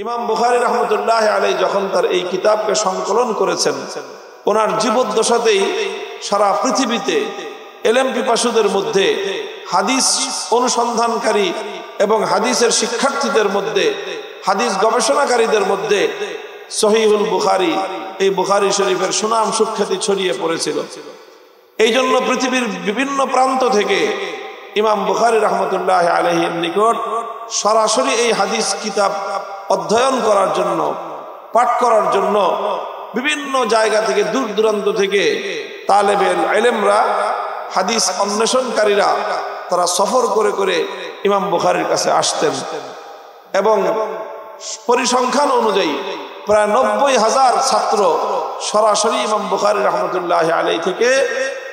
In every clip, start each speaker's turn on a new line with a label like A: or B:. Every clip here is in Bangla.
A: ইমাম বুখারী রহমতুল্লাহ আলাইহি যখন তার এই কিতাবকে সংকলন করেছেন, ওনার জীবদ্দশাতেই সারা পৃথিবীতে এলেম পিপাসুদের মধ্যে, হাদিস অনুসন্ধানকারী এবং হাদিসের শিক্ষার্থীদের মধ্যে, হাদিস গবেষণাকারীদের মধ্যে সহিহুল বুখারী, এই বুখারী শরীফের সুনাম সুখ্যাতি ছড়িয়ে পড়েছিল। এই জন্য পৃথিবীর বিভিন্ন প্রান্ত থেকে ইমাম বুখারী রহমতুল্লাহ আলাইহির নিকট সরাসরি এই হাদিস কিতাব অধ্যয়ন করার জন্য, পাঠ করার জন্য বিভিন্ন জায়গা থেকে, দূর দূরান্ত থেকে তালেবে ইলমরা, হাদিস অন্বেষণকারীরা তারা সফর করে করে ইমাম বুখারীর কাছে আসতেন এবং পরিসংখ্যান অনুযায়ী প্রায় 90,000 ছাত্র সরাসরি ইমাম বুখারী রহমতুল্লাহ আলাইহি থেকে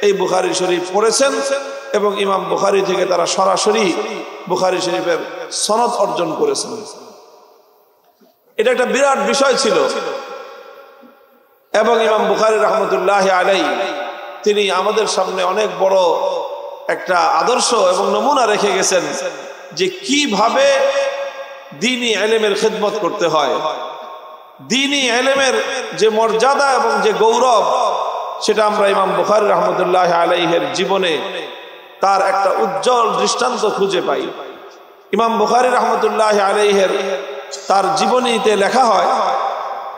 A: এই বুখারী শরীফ পড়েছেন এবং ইমাম বুখারী থেকে তারা সরাসরি বুখারী শরীফের সনদ অর্জন করেছেন। এটা একটা বিরাট বিষয় ছিল এবং ইমাম বুখারী রহমতুল্লাহ আলাইহি তিনি আমাদের সামনে অনেক বড় একটা আদর্শ এবং নমুনা রেখে গেছেন যে কিভাবে দ্বীনি ইলমের খিদমত করতে হয়। দ্বীনি ইলমের যে মর্যাদা এবং যে গৌরব, সেটা আমরা ইমাম বুখারী রহমতুল্লাহ আলাইহির জীবনে তার একটা উজ্জ্বল দৃষ্টান্ত খুঁজে পাই। ইমাম বুখারী রহমতুল্লাহ আলাইহির তার জীবনীতে লেখা হয়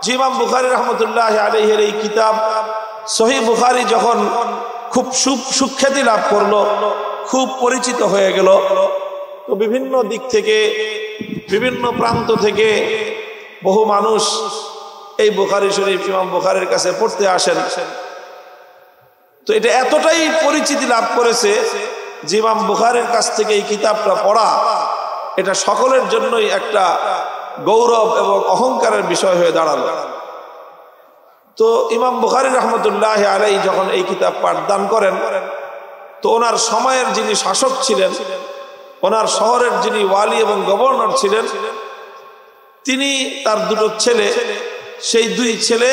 A: যে ইমাম বুখারী রহমতুল্লাহ আলাইহির এই কিতাব সহিহ বুখারী যখন খুব সুখ্যাতি লাভ করলো, খুব পরিচিত হয়ে গেল, তো বিভিন্ন দিক থেকে, বিভিন্ন প্রান্ত থেকে বহু মানুষ এই বুখারী শরীফ ইমাম বুখারীর কাছে পড়তে আসেন। তো এটা এতটাই পরিচিতি লাভ করেছে যে ইমাম বুখারীর কাছ থেকে এই কিতাবটা পড়া এটা সকলের জন্যই একটা গৌরব এবং অহংকারের বিষয় হয়ে দাঁড়ালো। তো ইমাম বুখারী রহমতুল্লাহ আলাইহি যখন এই কিতাব পাঠদান করেন, তো ওনার সময়ের যিনি শাসক ছিলেন, ওনার শহরের যিনি ওয়ালি এবং গভর্নর ছিলেন, তিনি তার দুটো ছেলে, সেই দুই ছেলে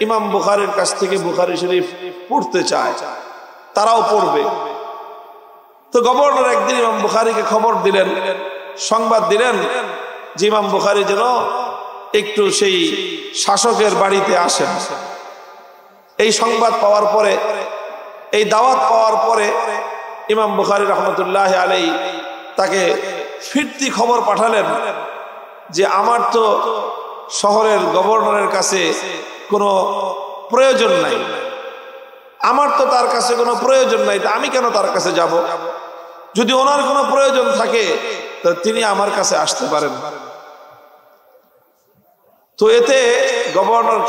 A: ইমাম বুখারীর কাছ থেকে বুখারী শরীফ পড়তে চায়, তারাও পড়বে। তো গভর্নর একদিন ইমাম বুখারীকে খবর দিলেন, সংবাদ দিলেন যে ইমাম বুখারী যেন একটু সেই শাসকের বাড়িতে আসেন। এই সংবাদ পাওয়ার পরে, এই দাওয়াত পাওয়ার পরে ইমাম বুখারী রহমতুল্লাহ আলাইহি তাকে ফিরতি খবর পাঠালেন যে আমার তো শহরের গভর্নরের কাছে কোনো প্রয়োজন নাই, আমার তো তার কাছে কোনো প্রয়োজন নাই, তা আমি কেন তার কাছে যাব? যদি ওনার কোনো প্রয়োজন থাকে তো তিনি আমার কাছে আসতে পারেন। তো এতে গভর্নর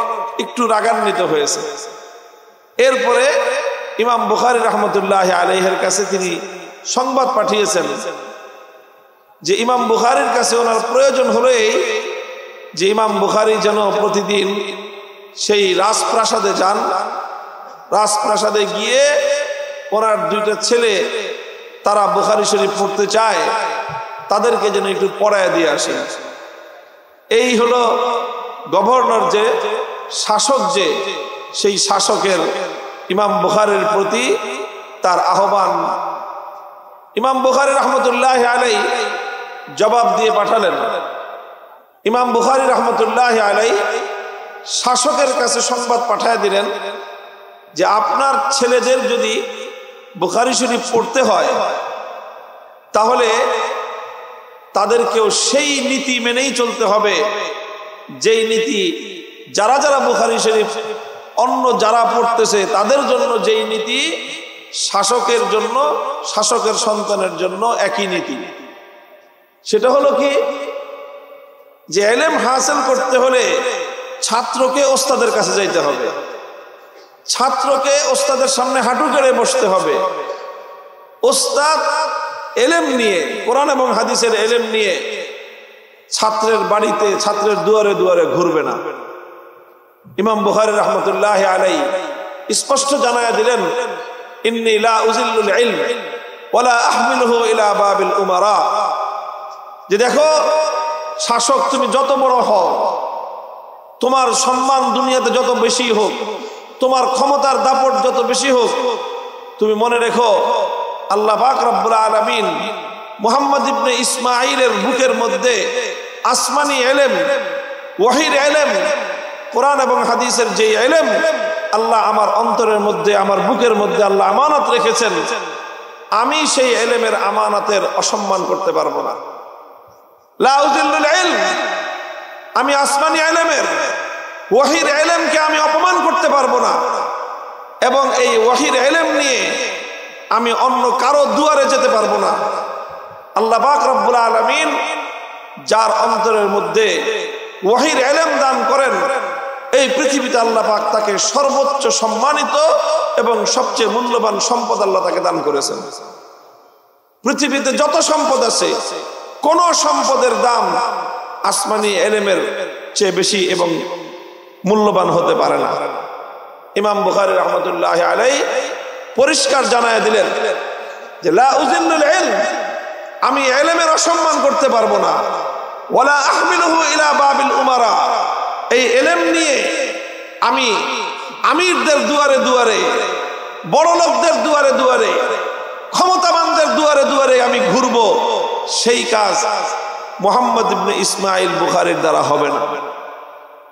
A: একটু রাগান্বিত হয়েছে। এরপরে ইমাম বুখারী রহমতুল্লাহ আলাইহির কাছে তিনি সংবাদ পাঠিয়েছেন যে ইমাম বুখারীর কাছে ওনার প্রয়োজন হলো এই যে ইমাম বুখারী যেন প্রতিদিন সেই রাজপ্রাসাদে যান, রাজপ্রাসাদে গিয়ে ওনার দুইটা ছেলে তারা বুখারী শরীফ পড়তে চায়, তাদেরকে যেন একটু পড়ায় দিয়ে আসে। এই হলো গভর্নর যে শাসক, যে সেই শাসকের ইমাম বুখারীর প্রতি তার আহ্বান। ইমাম বুখারী রহমতুল্লাহ আলাইহি জবাব দিয়ে পাঠালেন। ইমাম বুখারী রহমতুল্লাহ আলাইহি শাসকের কাছে সংবাদ পাঠায় দিলেন যে আপনার ছেলেদের যদি বুখারী শরীফ পড়তে হয় তাহলে তাদেরকেও সেই নীতি মেনেই চলতে হবে, যেই নীতি যারা যারা বুখারী শরীফ অন্য যারা পড়তেছে তাদের জন্য যেই নীতি, শাসকের জন্য, শাসকের সন্তানের জন্য একই নীতি। সেটা হলো কি যে ইলম হাসিল করতে হলে ছাত্রকে ওস্তাদের কাছে যাইতে হবে, ছাত্রকে ওস্তাদের সামনে হাঁটু গেড়ে বসতে হবে। ওস্তাদ ইলম নিয়ে, কোরআন এবং হাদিসের ইলম নিয়ে ছাত্রের বাড়িতে, ছাত্রের দুয়ারে দুয়ারে ঘুরবে না। ইমাম বুখারী রহমতুল্লাহ আলাইহি স্পষ্ট জানায়া দিলেন, ইন্নী লা উযিল্লুল ইলম ওয়ালা আহমিলুহু ইলা বাবিল উমারা, যে দেখো শাসক তুমি যত বড় হও, তোমার সম্মান দুনিয়াতে যত বেশি হোক, তোমার ক্ষমতার দাপট যত বেশি হোক, তুমি মনে রেখো আল্লাহ পাক রব্বুল আলামিন মুহাম্মদ ইবনে ইসমাঈলের বুকের মধ্যে আসমানি ইলম, ওহীর ইলম, কোরআন এবং হাদিসের যে ইলম আল্লাহ আমার অন্তরের মধ্যে, আমার বুকের মধ্যে আল্লাহ আমানত রেখেছেন, আমি সেই ইলমের আমানতের অসম্মান করতে পারবো না। লা উযিল্লুল ইলম, আমি আসমানি ইলমের, ওহীর ইলমকে আমি অপমান করতে পারবো না, এবং এই ওহীর ইলম নিয়ে আমি অন্য কারো দুয়ারে যেতে পারবো না। আল্লাহ পাক রব্বুল আলামিন যার অন্তরের মধ্যে ওহীর ইলম দান করেন, এই পৃথিবীতে আল্লাহ পাক তাকে সর্বোচ্চ সম্মানিত এবং সবচেয়ে মূল্যবান সম্পদ আল্লাহ তাকে দান করেছেন। পৃথিবীতে যত সম্পদ আছে, কোন সম্পদের দাম আসমানি ইলমের চেয়ে বেশি এবং মূল্যবান হতে পারে না। ইমাম বুখারী রাহমাতুল্লাহি আলাইহি পরিষ্কার জানায় দিলেন যে লা উযিল্লুল ইলম, আমি ইলমের অসম্মান করতে পারবো না। ওয়ালা আহমিলুহু ইলা বাবিল উমারা, এই ইলম নিয়ে আমি আমিরদের দুয়ারে দুয়ারে, বড় লোকদের দুয়ারে দুয়ারে, ক্ষমতাবানদের দুয়ারে দুয়ারে আমি ঘুরবো, সেই কাজ মুহাম্মদ ইবনে ইসমাইল বুখারীর দ্বারা হবে না।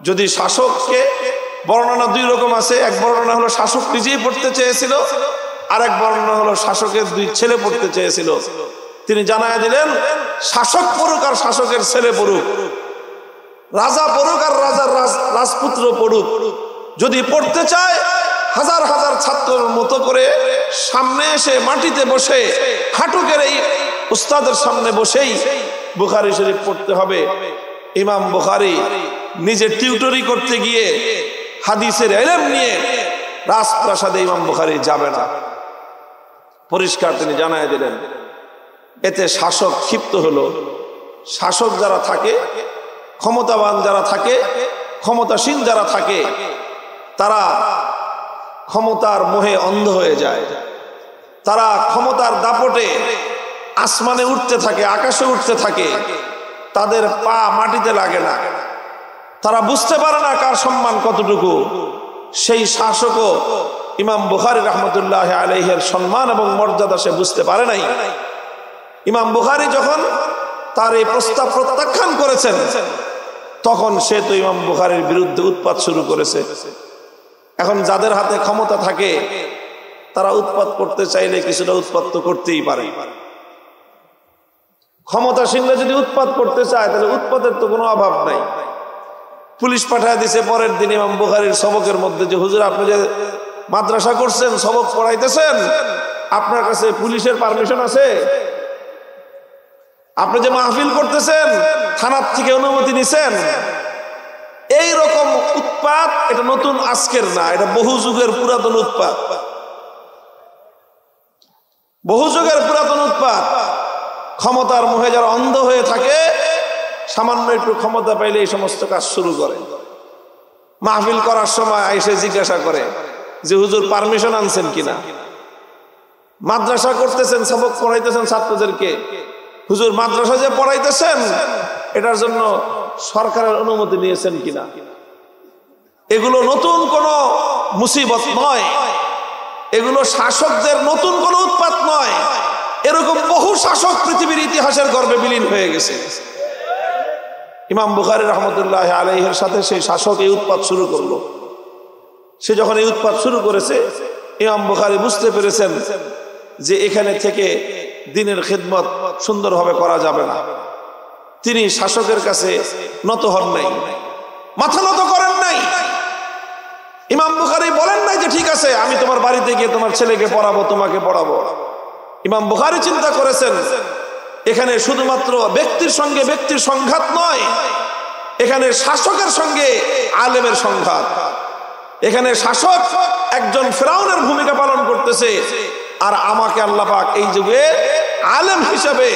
A: যদি শাসককে, বর্ণনা দুই রকম আছে, এক বর্ণনা হলো শাসক নিজেই পড়তে চেয়েছিল, আর এক বর্ণনা হলো শাসকের দুই ছেলে পড়তে চেয়েছিল। তিনি জানায় দিলেন শাসক পড়ুক আর শাসকের ছেলে পড়ুক, রাজা পড়ুক আর রাজার রাজপুত্র পড়ুক, যদি পড়তে চায় হাজার হাজার ছাত্রের মতো করে সামনে এসে মাটিতে বসে হাঁটুকের এই উস্তাদের সামনে বসেই বুখারী শরীফ পড়তে হবে। ইমাম বুখারী নিজে টিউটরি করতে গিয়ে হাদিসের ইলম নিয়ে রাজপ্রাসাদে ইমাম বুখারী যাবে না, পরিষ্কার তিনি জানায় দিলেন। এতে শাসক ক্ষিপ্ত হলো। শাসক যারা থাকে, ক্ষমতাবান যারা থাকে, ক্ষমতাসীন যারা থাকে, তারা ক্ষমতার মোহে অন্ধ হয়ে যায়। তারা ক্ষমতার দাপটে আসমানে উঠতে থাকে, আকাশে উঠতে থাকে, তাদের পা মাটিতে লাগে না, তারা বুঝতে পারে না কার সম্মান কতটুকু। সেই শাসকও ইমাম বুখারী রাহমাতুল্লাহি আলাইহির সম্মান এবং মর্যাদা সে বুঝতে পারে নাই। ইমাম বুখারী যখন তার এই প্রস্তাব প্রত্যাখ্যান করেছেন, তখন সে তো ইমাম বুখারীর বিরুদ্ধে উৎপাত শুরু করেছে। এখন যাদের হাতে ক্ষমতা থাকে, তারা উৎপাত করতে চাইলে কিছুটা উৎপাত তো করতেই পারে। ক্ষমতাসীনরা যদি উৎপাত করতে চায়, তাহলে উৎপাতের তো কোনো অভাব নাই। পুলিশ পাঠায় দিছে পরের দিন ইমাম বুখারীর সবকের মধ্যে যে হুজুর আপনি যে মাদ্রাসা করছেন, সবক পড়াইতেছেন, আপনার কাছে পুলিশের পারমিশন আছে? আপনি যে মাহফিল করতেছেন, থানার থেকে অনুমতি নিছেন? এই রকম উৎপাত এটা নতুন আজকের না, এটা বহু যুগের পুরাতন উৎপাত, বহু যুগের পুরাতন উৎপাত। ক্ষমতার মোহে যারা অন্ধ হয়ে থাকে, সামান্য একটু ক্ষমতা পাইলে এই সমস্ত কাজ শুরু করে। মাহফিল করার সময় এসে জিজ্ঞাসা করে যে হুজুর পারমিশন আনছেন কিনা? মাদ্রাসা করতেছেন, সবক পড়াইতেছেন ছাত্রদেরকে, হুজুর মাদ্রাসা যে পড়াইতেছেন এটার জন্য সরকারের অনুমতি নিয়েছেন কিনা? এগুলো নতুন কোনো মুসিবত নয়, এগুলো শাসকদের নতুন কোনো উৎপাত নয়। এরকম বহু শাসক পৃথিবীর ইতিহাসের গর্ভে বিলীন হয়ে গেছে। ইমাম বুখারী রাহমাতুল্লাহি আলাইহির সাথে সেই শাসক এই উৎপাত শুরু করলো। সে যখন এই উৎপাত শুরু করেছে, ইমাম বুখারী বুঝতে পেরেছেন যে এখানে থেকে দ্বীনের খিদমত সুন্দরভাবে করা যাবে না। তিনি শাসকের কাছে নত হন নাই, মাথা নত করেন নাই। ইমাম বুখারী বলেন নাই যে ঠিক আছে আমি তোমার বাড়িতে গিয়ে তোমার ছেলেকে পড়াবো, তোমাকে পড়াবো। ইমাম বুখারী চিন্তা করেছেন এখানে শুধুমাত্র ব্যক্তির সঙ্গে ব্যক্তির সংঘাত নয়, এখানে শাসকের সঙ্গে আলেমের সংঘাত। এখানে শাসক একজন ফিরাউনের ভূমিকা পালন করতেছে, আর আমাকে আল্লাহ পাক এই যুগে আলেম হিসাবে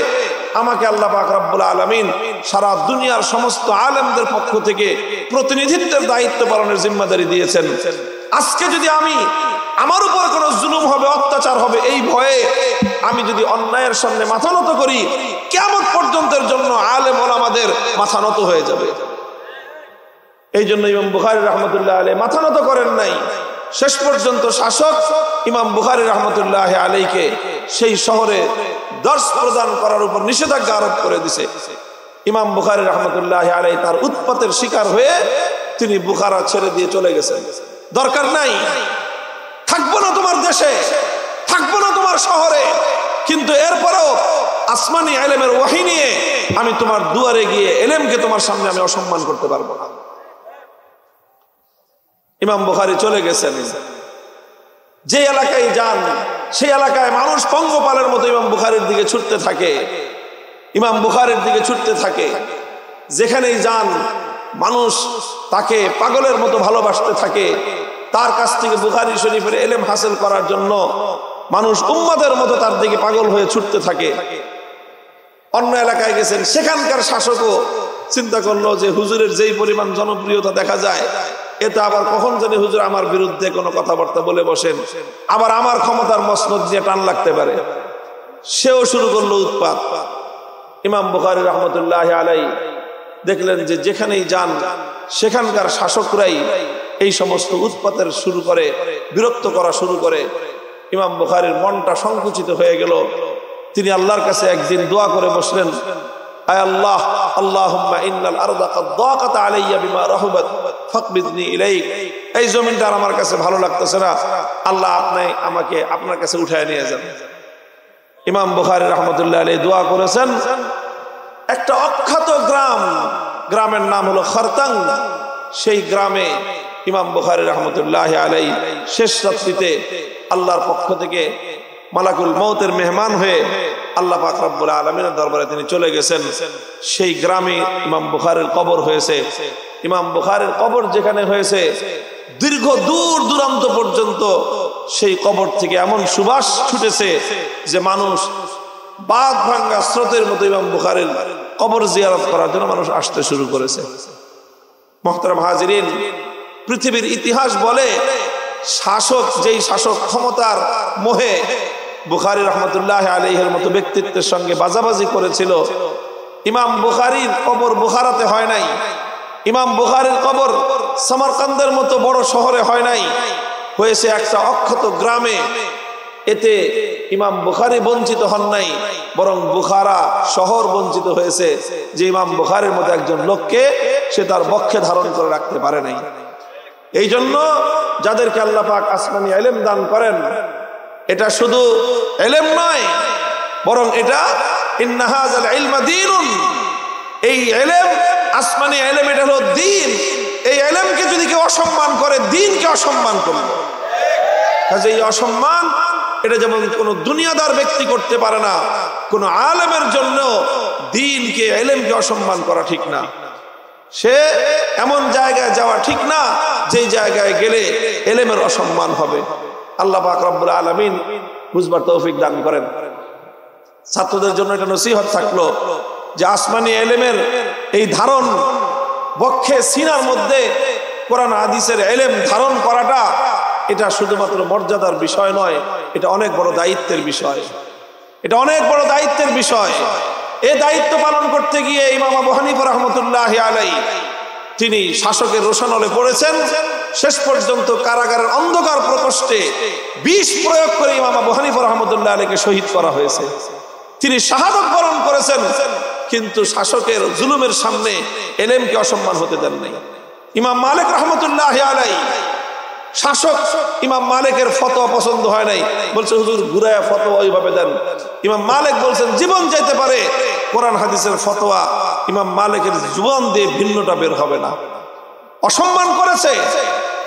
A: আমাকে আল্লাহ পাক রব্বুল আলামিন সারা দুনিয়ার সমস্ত আলেমদের পক্ষ থেকে প্রতিনিধিত্বের দায়িত্ব পালনের জিম্মাদারি দিয়েছেন। আজকে যদি আমি, আমার উপর কোনো জুলুম হবে, অত্যাচার হবে, এই ভয়ে আমি যদি অন্যায়ের সামনে মাথা নত করি, কিয়ামত পর্যন্তের জন্য আলেম ওলামাদের মাথা নত হয়ে যাবে। এই জন্য ইমাম বুখারী রাহমাতুল্লাহি আলাইহি মাথা নত করেন নাই। শেষ পর্যন্ত শাসক ইমাম বুখারী রাহমাতুল্লাহি আলাইহিকে সেই শহরে দর্শ প্রদান করার উপর নিষেধাজ্ঞা আরোপ করে দিছে। ইমাম বুখারী রাহমাতুল্লাহি আলাইহি তার উৎপাতের শিকার হয়ে তিনি বুখারা ছেড়ে দিয়ে চলে গেছেন। দরকার নাই, থাকবো না তোমার দেশে, থাকবো না তোমার শহরে, কিন্তু এরপরেও আসমানি ইলমের ওহী নিয়ে আমি তোমার দুয়ারে গিয়ে ইলমকে তোমার সামনে আমি অসম্মান করতে পারবো না। ইমাম বুখারী চলে গেছেন। যে এলাকায় যান সেই এলাকায় মানুষ পঙ্গপালের মতো ইমাম বুখারীর দিকে ছুটতে থাকে, ইমাম বুখারীর দিকে ছুটতে থাকে। যেখানেই যান মানুষ তাকে পাগলের মতো ভালোবাসতে থাকে। তার কাছ থেকে বুখারী শরীফের ইলম হাসিল করার জন্য মানুষ উম্মতের মতো তার দিকে পাগল হয়ে ছুটতে থাকে। অন্য এলাকায় গেছেন, সেখানকার শাসকও চিন্তা করলো যে হুজুরের যেই পরিমাণ জনপ্রিয়তা দেখা যায়, এতে আবার কখন জানি হুজুর আমার বিরুদ্ধে কোনো কথাবার্তা বলে বসেন, আবার আমার ক্ষমতার মসনদ দিয়ে টান লাগতে পারে। সেও শুরু করলো উৎপাত। ইমাম বুখারী রাহমাতুল্লাহি আলাইহি দেখলেন যে যেখানেই যান সেখানকার শাসকরাই এই সমস্ত উৎপাতের শুরু করে, বিরক্ত করা শুরু করে। ইমাম বুখারীর মনটা সংকুচিত হয়ে গেল। তিনি আল্লাহর কাছে একদিন দোয়া করে বসলেন, আয় আল্লাহ, আল্লাহুম্মা ইন্নাল আরদা কাদ দাকাত আলাইয়া বিমা রাহুবাত ফাকবিদনি ইলাইক। এই জমিনটা আমার কাছে ভালো লাগতেছে না, আল্লাহ আপনি আমাকে আপনার কাছে উঠায় নিয়ে যান। ইমাম বুখারী রাহমাতুল্লাহি আলাইহি দোয়া করেছেন। একটা অখ্যাত গ্রামের নাম হলো খারতাং। সেই গ্রামে ইমাম বুখারী রাহমাতুল্লাহি আলাইহি শেষ রাত্রিতে আল্লাহর পক্ষ থেকে মালাকুল মউতের মেহমান হয়ে আল্লাহ পাক রব্বুল আলামিনের দরবারে তিনি চলে গেছেন। সেই গ্রামে ইমাম বুখারীর কবর হয়েছে। ইমাম বুখারীর কবর যেখানে হয়েছে, দীর্ঘ দূর দূরান্ত পর্যন্ত সেই কবর থেকে এমন সুবাস ছুটেছে যে মানুষ বাঁধ ভাঙ্গা স্রোতের মতো ইমাম বুখারীর কবর জিয়ারত করার জন্য মানুষ আসতে শুরু করেছে। মুহতারাম হাজিরিন, পৃথিবীর ইতিহাস বলে যেই শাসক ক্ষমতার মোহে বুখারী রাহমাতুল্লাহি আলাইহির মতো ব্যক্তিত্বের সঙ্গে বাজাবাজি করেছিল, ইমাম বুখারীর কবর বুখারাতে হয় নাই, ইমাম বুখারীর কবর সমরকন্দের মতো বড় শহরে হয় নাই, হয়েছে একটা অক্ষত গ্রামে। এতে ইমাম বুখারী বঞ্চিত হন নাই, বরং বুখারা শহর বঞ্চিত হয়েছে যে ইমাম বুখারীর মতো একজন লোককে সে তার বক্ষে ধারণ করে রাখতে পারে নাই। এই জন্য যাদেরকে আল্লাহ পাক আসমানি ইলম দান করেন, এটা শুধু ইলম নয়, বরং এটা ইন্না হাযাল ইলমা দীনুন। এই ইলম আসমানি ইলম, এটা হলো দ্বীন। এই ইলমকে যদি কেউ অসম্মান করে, দ্বীনকে অসম্মান করবে। কাজে এই অসম্মান এটা যেমন কোন দুনিয়াদার ব্যক্তি করতে পারে না, কোন আলেমের জন্য দ্বীনকে ইলমকে অসম্মান করা ঠিক না। সে এমন জায়গায় যাওয়া ঠিক না যেই জায়গায় গেলে ইলমের অসম্মান হবে। আল্লাহ পাক রব্বুল আলামিন বুঝবার তৌফিক দান করেন। ছাত্রদের জন্য এটা নসিহত থাকলো যে আসমানি ইলমের এই ধারণ, বক্ষে সিনার মধ্যে কোরআন হাদিসের ইলম ধারণ করাটা এটা শুধুমাত্র মর্যাদার বিষয় নয়, এটা অনেক বড় দায়িত্বের বিষয়। এটা অনেক বড় দায়িত্বের বিষয়। এই দায়িত্ব পালন করতে গিয়ে ইমাম আবু হানিফা রাহমাতুল্লাহি আলাইহি তিনি শাসকের রোষানলে পড়েছেন। শেষ পর্যন্ত কারাগারের অন্ধকার প্রকোষ্ঠে বিষ প্রয়োগ করে ইমাম আবু হানিফা রাহমাতুল্লাহি আলাইহিকে শহীদ করা হয়েছে। তিনি শাহাদাত বরণ করেছেন, কিন্তু শাসকের জুলুমের সামনে ইলমকে অসম্মান হতে দেন নাই। ইমাম মালিক রাহমাতুল্লাহি আলাইহি, শাসক ইমাম মালিকের ফতোয়া পছন্দ হয় নাই, বলছে হুজুর ঘুরায়া ফতোয়া ওইভাবে দেন। ইমাম মালিক বলছেন জীবন যেতে পারে, কোরআন হাদিসের ফতোয়া ইমাম মালিকের জীবন দিয়ে ভিন্নটা বের হবে না। অসম্মান করেছে।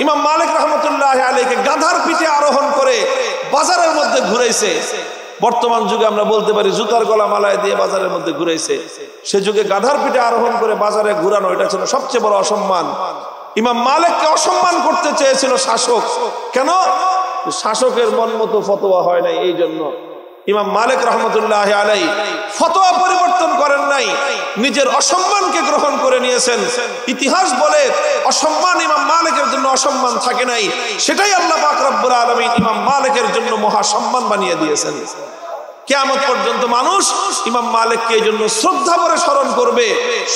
A: ইমাম মালিক রাহমাতুল্লাহি আলাইহিকে গাধার পিঠে আরোহণ করে বাজারের মধ্যে ঘুরাইছে। বর্তমান যুগে আমরা বলতে পারি জুতার গলা মালায় দিয়ে বাজারের মধ্যে ঘুরাইছে। সে যুগে গাধার পিঠে আরোহণ করে বাজারে ঘুরানো, এটা ছিল সবচেয়ে বড় অসম্মান। ইমাম মালিককে অসম্মান করতে চেয়েছিল শাসক। কেন? শাসকের মন মতো ফতোয়া হয় নাই। এই জন্য ইমাম মালিক রাহমাতুল্লাহি আলাইহি ফতোয়া পরিবর্তন করেন নাই, নিজের অসম্মানকে গ্রহণ করে নিয়েছেন। ইতিহাস বলে অসম্মান ইমাম মালিকের জন্য অসম্মান থাকে নাই, সেটাই আল্লাহ পাক রব্বুল আলামিন ইমাম মালিকের জন্য মহা সম্মান বানিয়ে দিয়েছেন। কিয়ামত পর্যন্ত মানুষ ইমাম মালিককে এই জন্য শ্রদ্ধা করে স্মরণ করবে,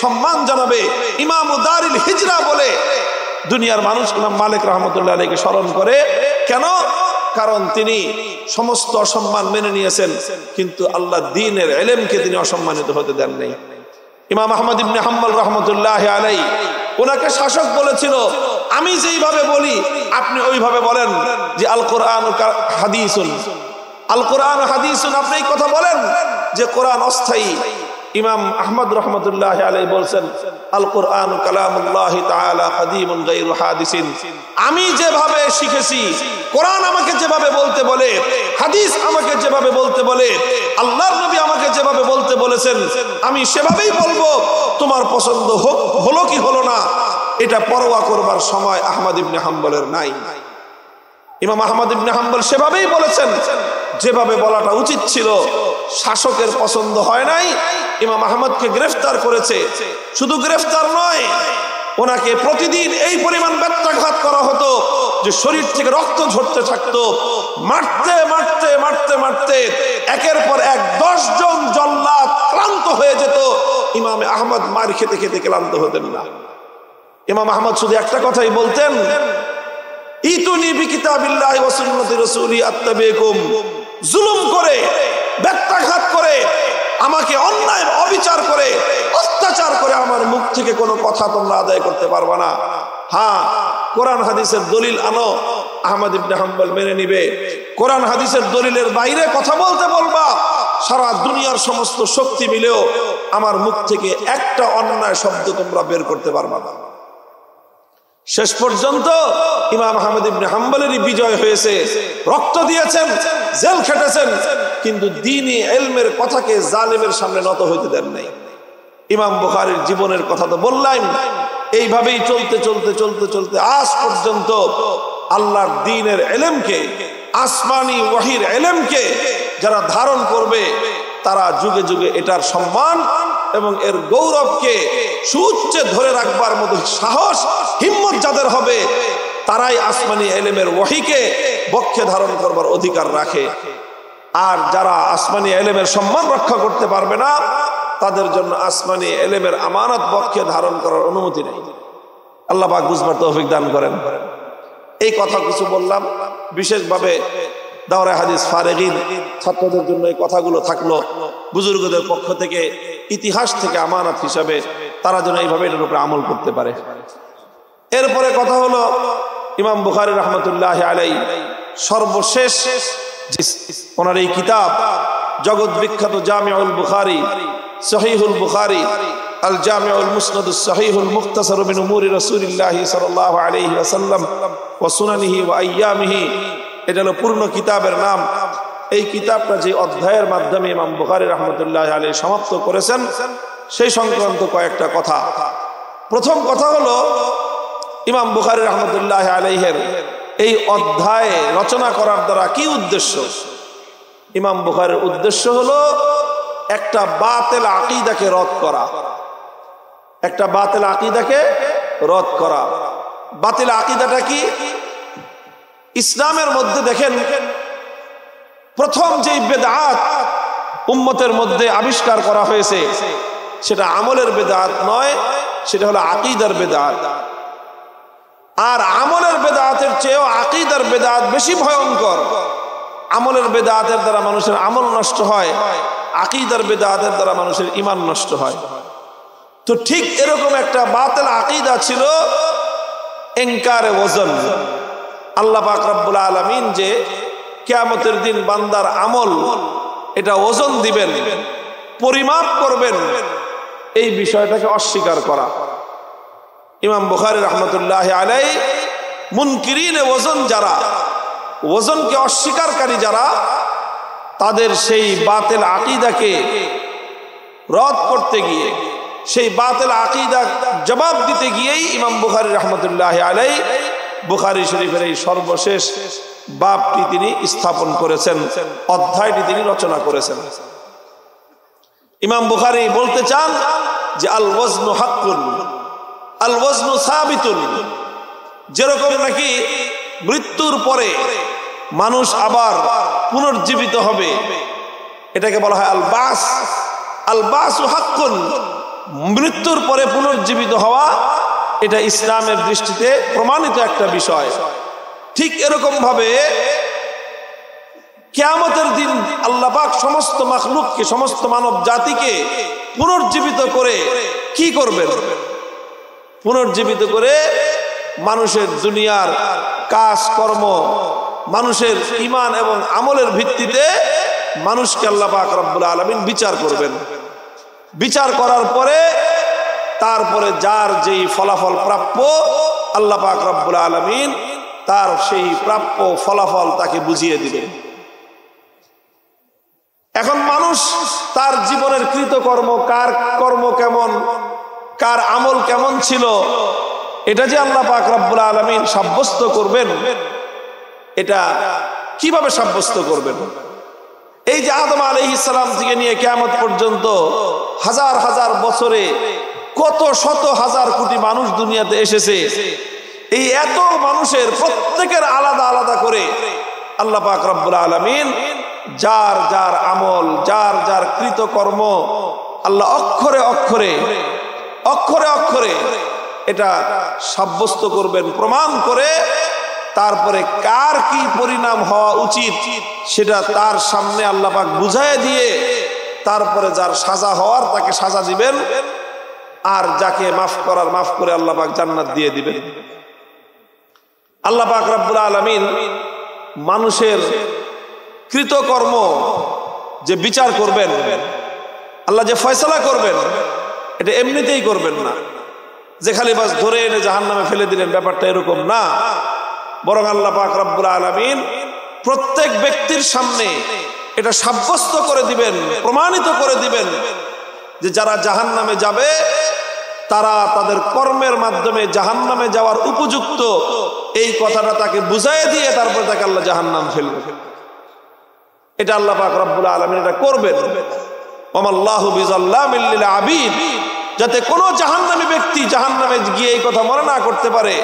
A: সম্মান জানাবে। ইমাম দারিল হিজরা বলে দুনিয়ার মানুষ ইমাম মালিক রাহমাতুল্লাহি আলাইহিকে স্মরণ করে। কেন? কারণ তিনি সমস্ত অসম্মান মেনে নিয়েছেন, কিন্তু আল্লাহ দ্বীনের ইলমকে তিনি অসম্মানিত হতে দেন নাই। ইমাম আহমদ ইবনে হাম্বল রাহমাতুল্লাহি আলাইহি ওনাকে শাসক বলেছিল, আমি যেইভাবে বলি আপনি ওইভাবে বলেন, যে আল কোরআন হাদিসুন, আল কোরআন হাদিসুন, আপনি এই কথা বলেন যে কোরআন অস্থায়ী। ইমাম আহমদ রাহমাতুল্লাহি আলাইহি বলছেন, আল কোরআন কালামুল্লাহি তাআলা কাদীমুন গায়রু হাদিসিন, আমি যেভাবে শিখেছি, কোরআন আমাকে যেভাবে বলতে বলে, হাদিস আমাকে যেভাবে বলতে বলে, আল্লাহর নবী আমাকে যেভাবে বলতে বলেছেন, আমি সেভাবেই বলবো। তোমার পছন্দ হলো কি হলো না, এটা পরোয়া করবার সময় আহমদ ইবনে হাম্বলের নাই। ইমাম আহমদ ইবনে হাম্বল সেভাবেই বলেছেন যেভাবে বলাটা উচিত ছিল। শাসকের পছন্দ হয় নাই, ইমাম আহমদকে গ্রেফতার করেছে। শুধু গ্রেফতার নয়, ওনাকে প্রতিদিন এই পরিমাণ ব্যত্যাঘাত করা হতো যে শরীর থেকে রক্ত ঝরতে থাকতো। মারতে মারতে মারতে মারতে একের পর এক 10 জন জল্লাদ ক্লান্ত হয়ে যেত। ইমাম আহমদ মার খেতে খেতে ক্লান্ত হতেন না। ইমাম আহমদ শুধু একটা কথাই বলতেন, ইতুনি বিকিতাবিল্লাহি ওয়া সুন্নতি রাসূলি আত্তাবিকুম। জুলুম করে, ব্যত্যাঘাত করে, আমাকে অন্যায় অবিচার করে, অত্যাচার করে আমার মুখ থেকে কোনো কথা তোমরা আদায় করতে পারবে না। হ্যাঁ, কোরআন হাদিসের দলিল আনো, আহমদ ইবনে হাম্বল মেনে নিবে। কোরআন হাদিসের দলিলের বাইরে কথা বলতে বলবা, সারা দুনিয়ার সমস্ত শক্তি মিলেও আমার মুখ থেকে একটা অন্যায় শব্দ তোমরা বের করতে পারবে না। শেষ পর্যন্ত ইমাম আহমদ ইবনে হাম্বলেরই বিজয় হয়েছে। রক্ত দিয়েছেন, জেল খেটেছেন, কিন্তু দ্বীনি ইলমের কথাকে জালেমের সামনে নত হইতে দেন নাই। ইমাম বুখারীর জীবনের কথা তো বললাম। এইভাবেই চলতে চলতে চলতে চলতে আজ পর্যন্ত আল্লাহর দ্বীনের ইলমকে, আসমানি ওয়াহির ইলমকে যারা ধারণ করবে, তারা যুগে যুগে এটার সম্মান এবং এর গৌরবকে সুউচ্চে ধরে রাখবার মতো সাহস, হিম্মত যাদের হবে, তারাই আসমানি ইলমের ওয়াহিকে বক্ষে ধারণ করবার অধিকার রাখে। আর যারা আসমানি ইলমের সম্মান রক্ষা করতে পারবে না, তাদের জন্য আসমানি ইলমের আমানত বক্ষে ধারণ করার অনুমতি নেই। আল্লাহ পাক বুঝবার তৌফিক দান করেন। এই কথা কিছু বললাম, বিশেষভাবে দাওরা হাদিস ফারেগিন ছাত্রদের জন্য এই কথাগুলো থাকলো। বুজুর্গদের পক্ষ থেকে, ইতিহাস থেকে আমানত হিসাবে, তারা যেন এইভাবে এটার উপরে আমল করতে পারে। এরপরে কথা হলো, ইমাম বুখারী রাহমাতুল্লাহি আলাইহি সর্বশেষ ওনার এই কিতাব, জগৎ বিখ্যাত জামিউল বুখারী, সহিহুল বুখারী, আল জামিউল মুসনাদুস সহিহুল মুখতাসার মিন উমুরি রাসূলিল্লাহ সাল্লাল্লাহু আলাইহি ওয়াসাল্লাম ওয়া সুনানিহি ওয়া আইয়ামিহি, এটা হলো পূর্ণ কিতাবের নাম। এই কিতাবটা যে অধ্যায়ের মাধ্যমে ইমাম বুখারী রাহমাতুল্লাহি আলাইহি সমাপ্ত করেছেন, সেই সংক্রান্ত কয়েকটা কথা। প্রথম কথা হলো, ইমাম বুখারী রাহমাতুল্লাহি আলাইহির এই অধ্যায় রচনা করার দ্বারা কি উদ্দেশ্য? ইমাম বুখারীর উদ্দেশ্য হলো একটা বাতিল আকীদাকে রদ করা। একটা বাতিল আকীদাকে রদ করা। বাতিল আকীদাটা কি? ইসলামের মধ্যে দেখেন, প্রথম যে বেদাত উম্মতের মধ্যে আবিষ্কার করা হয়েছে, সেটা আমলের বেদাত নয়, সেটা হলো আকীদার বেদাত। আর আমলের বেদাতের চেয়েও আকীদার বেদাত বেশি ভয়ঙ্কর। আমলের বেদাতের দ্বারা মানুষের আমল নষ্ট হয়, আকীদার বেদাতের দ্বারা মানুষের ঈমান নষ্ট হয়। তো ঠিক এরকম একটা বাতিল আকীদা ছিল ইনকারে ওজন। আল্লাহ পাক রব্বুল আলামিন যে কিয়ামতের দিন বান্দার আমল এটা ওজন দিবেন, পরিমাপ করবেন, এই বিষয়টাকে অস্বীকার করা। ইমাম বুখারী রাহমাতুল্লাহি আলাইহি মুনকিরিনে ওজন যারা, ওজনকে অস্বীকারী যারা, তাদের সেই বাতিল আকীদাকে রদ করতে গিয়ে, সেই বাতিল আকীদা জবাব দিতে গিয়েই ইমাম বুখারী রাহমাতুল্লাহি আলাইহি বুখারী শরীফের এই সর্বশেষ বাবটি তিনি স্থাপন করেছেন, অধ্যায়টি তিনি রচনা করেছেন। ইমাম বুখারী বলতে চান যে আল ওয়াজনু হাক্কুন, আল ওয়াজনু সাবিতুন। যেরকম নাকি মৃত্যুর পরে মানুষ আবার পুনর্জীবিত হবে, এটাকে বলা হয় আল বাস। আল বাসু হাক্কুন, মৃত্যুর পরে পুনর্জীবিত হওয়া, এটা ইসলামের দৃষ্টিতে প্রমাণিত একটা বিষয়। ঠিক এরকম ভাবে কিয়ামতের দিন আল্লাহ পাক সমস্ত মাখলুককে, সমস্ত মানব জাতিকে পুনর্জীবিত করে কি করবেন? পুনর্জীবিত করে মানুষের দুনিয়ার কাজ কর্ম, মানুষের ঈমান এবং আমলের ভিত্তিতে মানুষকে আল্লাহ পাক রব্বুল আলামিন বিচার করবেন। বিচার করার পরে তারপরে যার যেই ফলাফল প্রাপ্য আল্লাহ পাক রব্বুল আলামিন তার সেই প্রাপ্য ফলাফল তাকে বুঝিয়ে দিবেন। এখন মানুষ তার জীবনের কৃতকর্ম, কার কর্ম কেমন, কার আমল কেমন ছিল, এটা যে আল্লাহ পাক রব্বুল আলামিন সাব্যস্ত করবেন, এটা কিভাবে সাব্যস্ত করবেন? এই যে আদম আলাইহিস সালাম থেকে নিয়ে কিয়ামত পর্যন্ত হাজার হাজার বছরে কত শত হাজার কোটি মানুষ দুনিয়াতে এসেছে, এই এত মানুষের প্রত্যেকের আলাদা আলাদা করে আল্লাহ পাক রব্বুল আলামিন যার যার আমল, যার যার কৃতকর্ম আল্লাহ অক্ষরে অক্ষরে অক্ষরে অক্ষরে এটা সাব্যস্ত করবেন, প্রমাণ করে তারপরে কার কি পরিণাম হওয়া উচিত সেটা তার সামনে আল্লাহ পাক বুঝায় দিয়ে তারপরে যার সাজা হওয়ার তাকে সাজা দিবেন, আর যাকে মাফ করার মাফ করে আল্লাহ পাক জান্নাত দিয়ে দিবেন। আল্লাহ পাক রব্বুল আলামিন মানুষের কৃতকর্ম যে বিচার করবেন, আল্লাহ যে ফয়সালা করবেন, এটা এমনিতেই করবেন না যে খালি বাস ধরে এনে জাহান্নামে ফেলে দিলেন, ব্যাপারটা এরকম না। বরং আল্লাহ পাক রব্বুল আলামিন প্রত্যেক ব্যক্তির সামনে এটা সাব্যস্ত করে দিবেন, প্রমাণিত করে দিবেন যে যারা জাহান্নামে যাবে তারা তাদের কর্মের মাধ্যমে জাহান্নামে যাওয়ার উপযুক্ত, এই কথাটা তাকে বুঝাই দিয়ে তারপর তাকে আল্লাহ জাহান্নাম ফেলবে। এটা আল্লাহ পাক রব্বুল আলামিন এটা করবেন। ওমাল্লাহু বিযাল্লামিল লিল আবিদ, যাতে কোনো জাহান্নামী ব্যক্তি জাহান্নামে গিয়ে এই কথা মনে না করতে পারে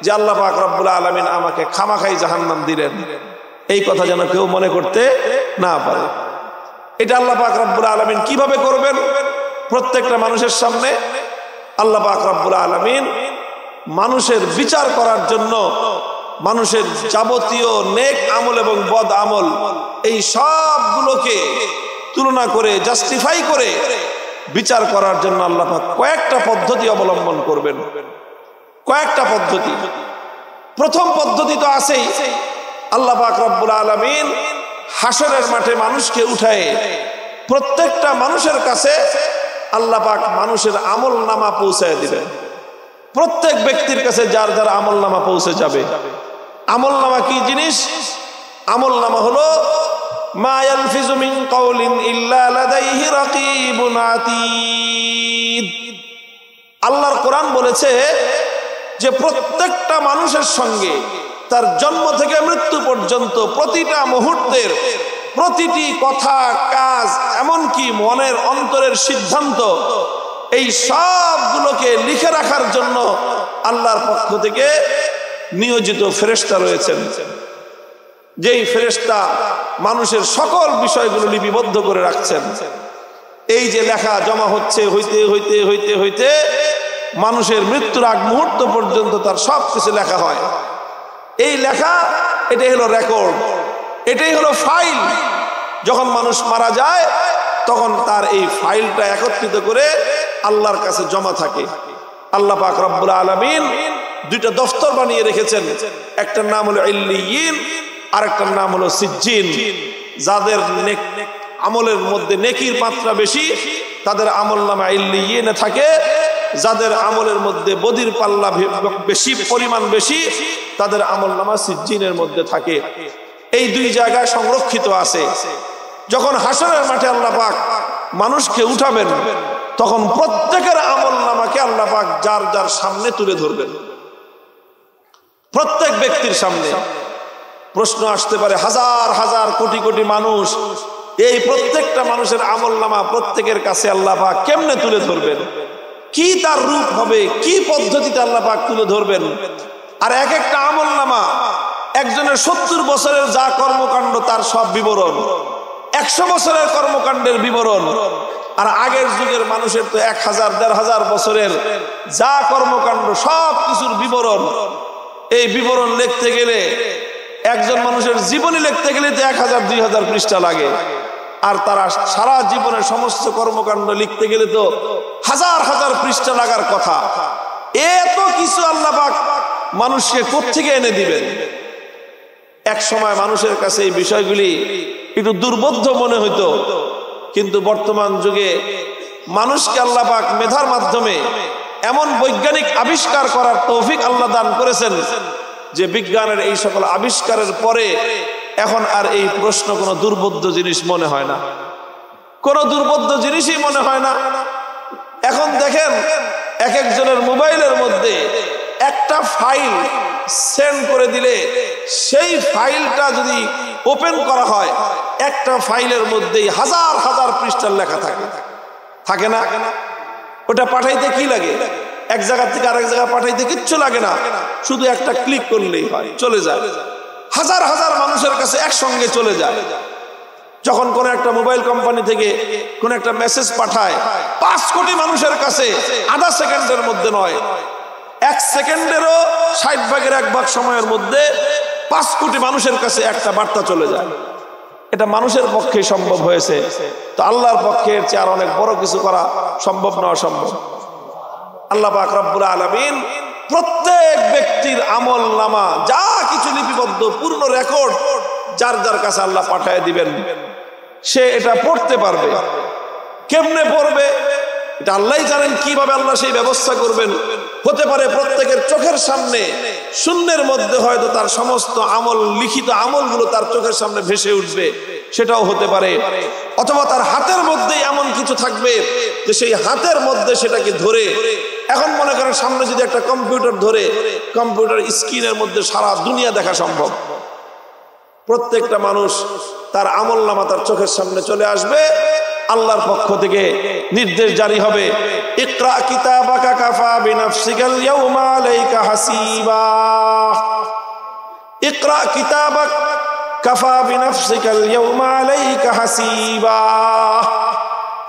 A: যে আল্লাহ পাক রব্বুল আলামিন আমাকে খামাখাই জাহান্নাম দিলেন, এই কথা যেন কেউ মনে করতে না পারে। এটা আল্লাহ পাক রব্বুল আলামিন কিভাবে করবেন? প্রত্যেকটা মানুষের সামনে আল্লাহ পাক রব্বুল আলামিন মানুষের বিচার করার জন্য মানুষের যাবতীয় নেক আমল এবং বদ আমল এই সবগুলোকে তুলনা করে, জাস্টিফাই করে বিচার করার জন্য আল্লাহ পাক কয়েকটা পদ্ধতি অবলম্বন করবেন। কয়েকটা পদ্ধতি। প্রথম পদ্ধতি তো আছেই, আল্লাহ পাক রব্বুল আলামিন হাসরের মাঠে মানুষকে উঠায় প্রত্যেকটা মানুষের কাছে আল্লাহ পাক মানুষের আমল নামা পৌঁছায় দিবেন। প্রত্যেক ব্যক্তির কাছে যার যার আমল নামা পৌঁছে যাবে। আমল নামা কি জিনিস? আমল নামা হলো মা ইয়ালফিজু মিন কাউলিন ইল্লা লাদাইহি রাকিবুন আতীদ। আল্লাহর কোরআন বলেছে যে প্রত্যেকটা মানুষের সঙ্গে তার জন্ম থেকে মৃত্যু পর্যন্ত প্রতিটা মুহূর্তের প্রতিটি কথা, কাজ, এমনকি মনের অন্তরের সিদ্ধান্ত, এই সবগুলোকে লিখে রাখার জন্য আল্লাহর পক্ষ থেকে নিয়োজিত ফেরেশতা রয়েছেন, যেই ফেরেশতা মানুষের সকল বিষয়গুলো লিপিবদ্ধ করে রাখছেন। এই যে লেখা জমা হচ্ছে হইতে হইতে হইতে হইতে মানুষের মৃত্যুর আগ মুহূর্ত পর্যন্ত তার সব কিছু লেখা হয়। এই লেখা, এটাই হলো রেকর্ড, এটাই হলো ফাইল। যখন মানুষ মারা যায় তখন তার এই ফাইলটা একত্রিত করে আল্লাহর কাছে জমা থাকে। আল্লাহ পাক রব্বুল আলামিন দুইটা দফতর বানিয়ে রেখেছেন, একটার নাম হলো ইল্লিয়িন, আরেকটার নাম হলো সিজ্জিন। যাদের আমলের মধ্যে নেকির মাত্রা বেশি তাদের আমল নামা ইল্লিয়িনে থাকে, যাদের আমলের মধ্যে বদির পাল্লা বেশি, পরিমাণ বেশি, তাদের আমল নামা সিজ্জিনের মধ্যে থাকে। এই দুই জায়গায় সংরক্ষিত আছে। যখন হাসরের মাঠে আল্লাহ পাক মানুষকে উঠাবেন তখন প্রত্যেকের আমল নামাকে আল্লাহ পাক যার যার সামনে তুলে ধরবেন। প্রত্যেক ব্যক্তির সামনে প্রশ্ন আসতে পারে, হাজার হাজার কোটি কোটি মানুষ, এই প্রত্যেকটা মানুষের আমল নামা প্রত্যেকের কাছে আল্লাহ পাক কেমনে তুলে ধরবেন? কি তার রূপ হবে? কি পদ্ধতিতে আল্লাহ পাক তুলে ধরবেন? আর এক একটা আমল নামা একজনের 70 বছরের যা কর্মকাণ্ড তার সব বিবরণ, 100 বছরের কর্মকাণ্ডের বিবরণ, আর আগের যুগের মানুষের তো 1000-1500 বছরের যা কর্মকাণ্ড সব কিছুর বিবরণ। এই বিবরণ লিখতে গেলে একজন মানুষের জীবনী লিখতে গেলে তো 1000-2000 পৃষ্ঠা লাগে, আর তারা সারা জীবনের সমস্ত কর্মকাণ্ড লিখতে গেলে তো হাজার হাজার পৃষ্ঠা লাগার কথা। এত কিছু আল্লাহ পাক মানুষকে কোত্থেকে এনে দিবেন? এক সময় মানুষের কাছে এই বিষয়গুলি একটু দুর্বোধ্য মনে হইতো, কিন্তু বর্তমান যুগে মানুষকে আল্লাহ পাক মেধার মাধ্যমে এমন বৈজ্ঞানিক আবিষ্কার করার তৌফিক আল্লাহ দান করেছেন যে বিজ্ঞানের এই সকল আবিষ্কারের পরে এখন আর এই প্রশ্ন কোনো দুর্বোধ্য জিনিস মনে হয় না, কোনো দুর্বোধ্য জিনিসই মনে হয় না। এখন দেখেন এক একজনের মোবাইলের মধ্যে একটা ফাইল সেন্ড করে দিলে সেই ফাইলটা যদি ওপেন করা হয়, একটা ফাইলের মধ্যেই হাজার হাজার পৃষ্ঠার লেখা থাকে, থাকে না? ওটা পাঠাইতে কি লাগে? এক জায়গা থেকে আরেক জায়গা পাঠাইতে কিচ্ছু লাগে না, শুধু একটা ক্লিক করলেই হয়, চলে যায়, হাজার হাজার মানুষের কাছে একসঙ্গে চলে যায়। যখন কোন একটা মোবাইল কোম্পানি থেকে কোন একটা মেসেজ পাঠায় 5 কোটি মানুষের কাছে আধা সেকেন্ডের মধ্যে নয়, 1 সেকেন্ডেরও 60 ভাগের 1 ভাগ সময়ের মধ্যে 5 কোটি মানুষের কাছে একটা বার্তা চলে যায়। এটা মানুষের পক্ষে সম্ভব হয়েছে, তো আল্লাহর পক্ষে এর চেয়ে আর অনেক বড় কিছু করা সম্ভব না অসম্ভব? আল্লাহ পাক রব্বুল আলামিন প্রত্যেক ব্যক্তির আমল নামা যা কিছু লিপিবদ্ধ পূর্ণ রেকর্ড যার যার কাছে আল্লাহ পাঠিয়ে দিবেন, সে এটা পড়তে পারবে। কেমনে পড়বে এটা আল্লাহই জানেন, কিভাবে আল্লাহ সেই ব্যবস্থা করবেন। হতে পারে প্রত্যেকের চোখের সামনে শূন্যের মধ্যে হয়তো তার সমস্ত আমল, লিখিত আমলগুলো তার চোখের সামনে ভেসে উঠবে, সেটাও হতে পারে। অথবা তার হাতের মধ্যে এমন কিছু থাকবে যে সেই হাতের মধ্যে সেটাকে ধরে, এখন মনে করেন সামনে যদি একটা কম্পিউটার ধরে, কম্পিউটার স্ক্রিনের মধ্যে সারা দুনিয়া দেখা সম্ভব। প্রত্যেকটা মানুষ তার আমল নামা তার চোখের সামনে চলে আসবে, আল্লাহর পক্ষ থেকে নির্দেশ জারি হবে, ইকরা কিতাবাকা কাফা বিনাফসিকাল ইয়াউমা আলাইকা হাসিবা, ইকরা কিতাবাক কাফা বিনাফসিকাল ইয়াউমা আলাইকা হাসিবা।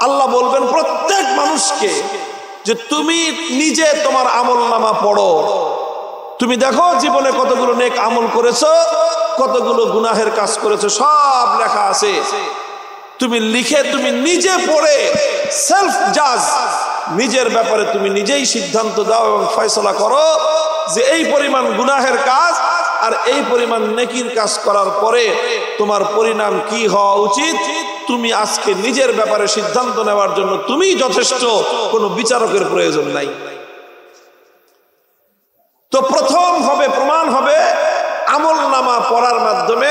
A: আল্লাহ বলবেন প্রত্যেক মানুষকে যে তুমি নিজে তোমার আমল নামা পড়ো, তুমি দেখো জীবনে কতগুলো নেক আমল করেছো, কতগুলো গুনাহের কাজ করেছো, সব লেখা আছে। তুমি লিখে, তুমি নিজে পড়ে সেলফ জাজ, নিজের ব্যাপারে তুমি নিজেই সিদ্ধান্ত দাও এবং ফয়সালা করো যে এই পরিমাণ গুনাহের কাজ আর এই পরিমাণ নেকির কাজ করার পরে তোমার পরিণাম কি হওয়া উচিত, তুমি আজকে নিজের ব্যাপারে সিদ্ধান্ত নেওয়ার জন্য তুমিই যথেষ্ট, কোনো বিচারকের প্রয়োজন নাই। তো প্রথম হবে, প্রমাণ হবে আমল নামা পড়ার মাধ্যমে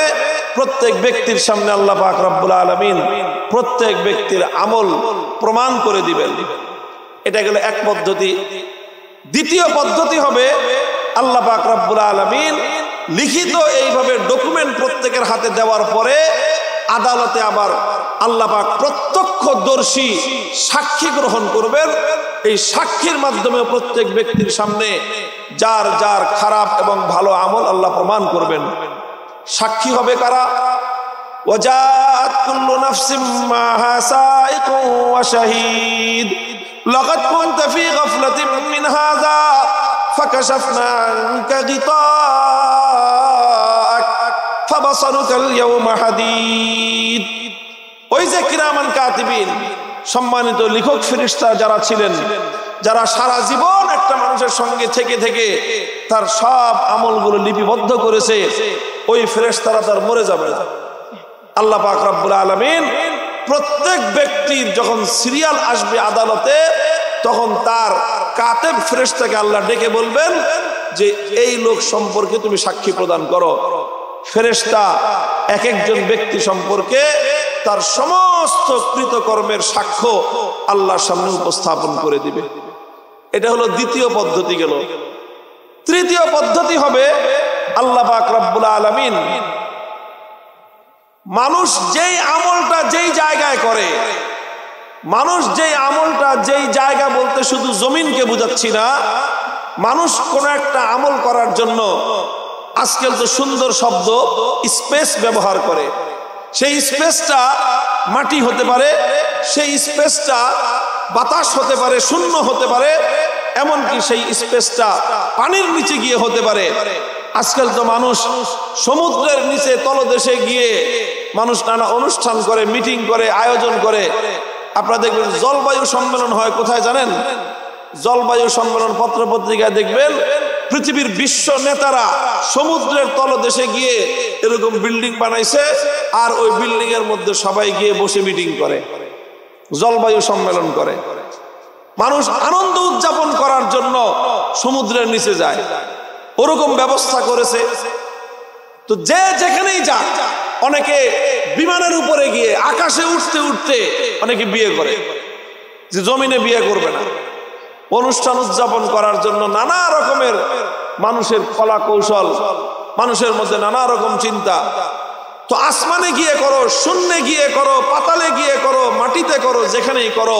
A: প্রত্যেক ব্যক্তির সামনে আল্লাহ পাক রব্বুল আলামিন প্রত্যেক ব্যক্তির আমল প্রমাণ করে দিবেন। এটা গেল এক পদ্ধতি। দ্বিতীয় পদ্ধতি হবে আল্লাহ পাক রব্বুল আলামিন লিখিত এইভাবে ডকুমেন্ট প্রত্যেকের হাতে দেওয়ার পরে আদালতে আবার আল্লাহ পাক প্রত্যক্ষদর্শী সাক্ষী গ্রহণ করবেন। এই সাক্ষীর মাধ্যমে প্রত্যেক ব্যক্তির সামনে যার যার খারাপ এবং ভালো আমল আল্লাহ প্রমাণ করবেন। সাক্ষী হবে কারা? ওয়াজাত কুল্লু নাফসিম মাহা সাইকুন ওয়া শাহীদ লাকাদ কুনতা ফী গাফলাতিন মিন হাযা ফাকাশাফনা আনকা গিতাআক ফাবাসারুকাল ইয়াওমা হাদীদ। ওই যে কিরামান কাতিবিন, সম্মানিত লিখক ফেরেশতা যারা ছিলেন, যারা সারা জীবন একটা মানুষের সঙ্গে থেকে থেকে তার সব আমলগুলো লিপিবদ্ধ করেছে, ওই ফেরেশতারা তার মরে যাবে না। আল্লাহ পাক রব্বুল আলামিন প্রত্যেক ব্যক্তির যখন সিরিয়াল আসবে আদালতে, তখন তার কাতেব ফেরেশতাকে আল্লাহ ডেকে বলবেন যে এই লোক সম্পর্কে তুমি সাক্ষী প্রদান করো। ফেরেশতা এক একজন ব্যক্তি সম্পর্কে তার সমস্ত কৃতকর্মের সাক্ষ্য আল্লাহর সামনে উপস্থাপন করে দিবে। এটা হলো দ্বিতীয় পদ্ধতি গেল। তৃতীয় পদ্ধতি হবে আল্লাহ পাক রব্বুল আলামিন মানুষ যেই আমলটা যেই জায়গায় করে, মানুষ যেই আমলটা যেই জায়গা বলতে শুধু জমিনকে বুঝাচ্ছি না, মানুষ কোন একটা আমল করার জন্য আজকাল তো সুন্দর শব্দ স্পেস ব্যবহার করে। সেই স্পেসটা মাটি হতে পারে, সেই স্পেসটা বাতাস হতে পারে, শূন্য হতে পারে, এমনকি সেই স্পেসটা পানির নিচে গিয়ে হতে পারে। আজকাল তো মানুষ সমুদ্রের নিচে তলদেশে গিয়ে মানুষ নানা অনুষ্ঠান করে, মিটিং করে, আয়োজন করে। আপনারা দেখবেন জলবায়ু সম্মেলন হয় কোথায় জানেন? জলবায়ু সম্মেলন পত্র পত্রিকায় দেখবেন পৃথিবীর বিশ্ব নেতারা সমুদ্রের তলদেশে গিয়ে এরকম বিল্ডিং বানাইছে, আর ওই বিল্ডিং এর মধ্যে সবাই গিয়ে বসে মিটিং করে, জলবায়ু সম্মেলন করে। মানুষ আনন্দ উদযাপন করার জন্য সমুদ্রের নিচে যায়, ওরকম ব্যবস্থা করেছে। তো যে যেখানেই যা, অনেকে বিমানের উপরে গিয়ে আকাশে উঠতে উঠতে অনেকে বিয়ে করে, যে জমিনে বিয়ে করবে না। অনুষ্ঠান উদযাপন করার জন্য নানা রকমের মানুষের কলা কৌশল, মানুষের মধ্যে নানা রকম চিন্তা। তো আসমানে গিয়ে করো, শূন্যে গিয়ে করো, পাতালে গিয়ে করো, মাটিতে করো, যেখানেই করো,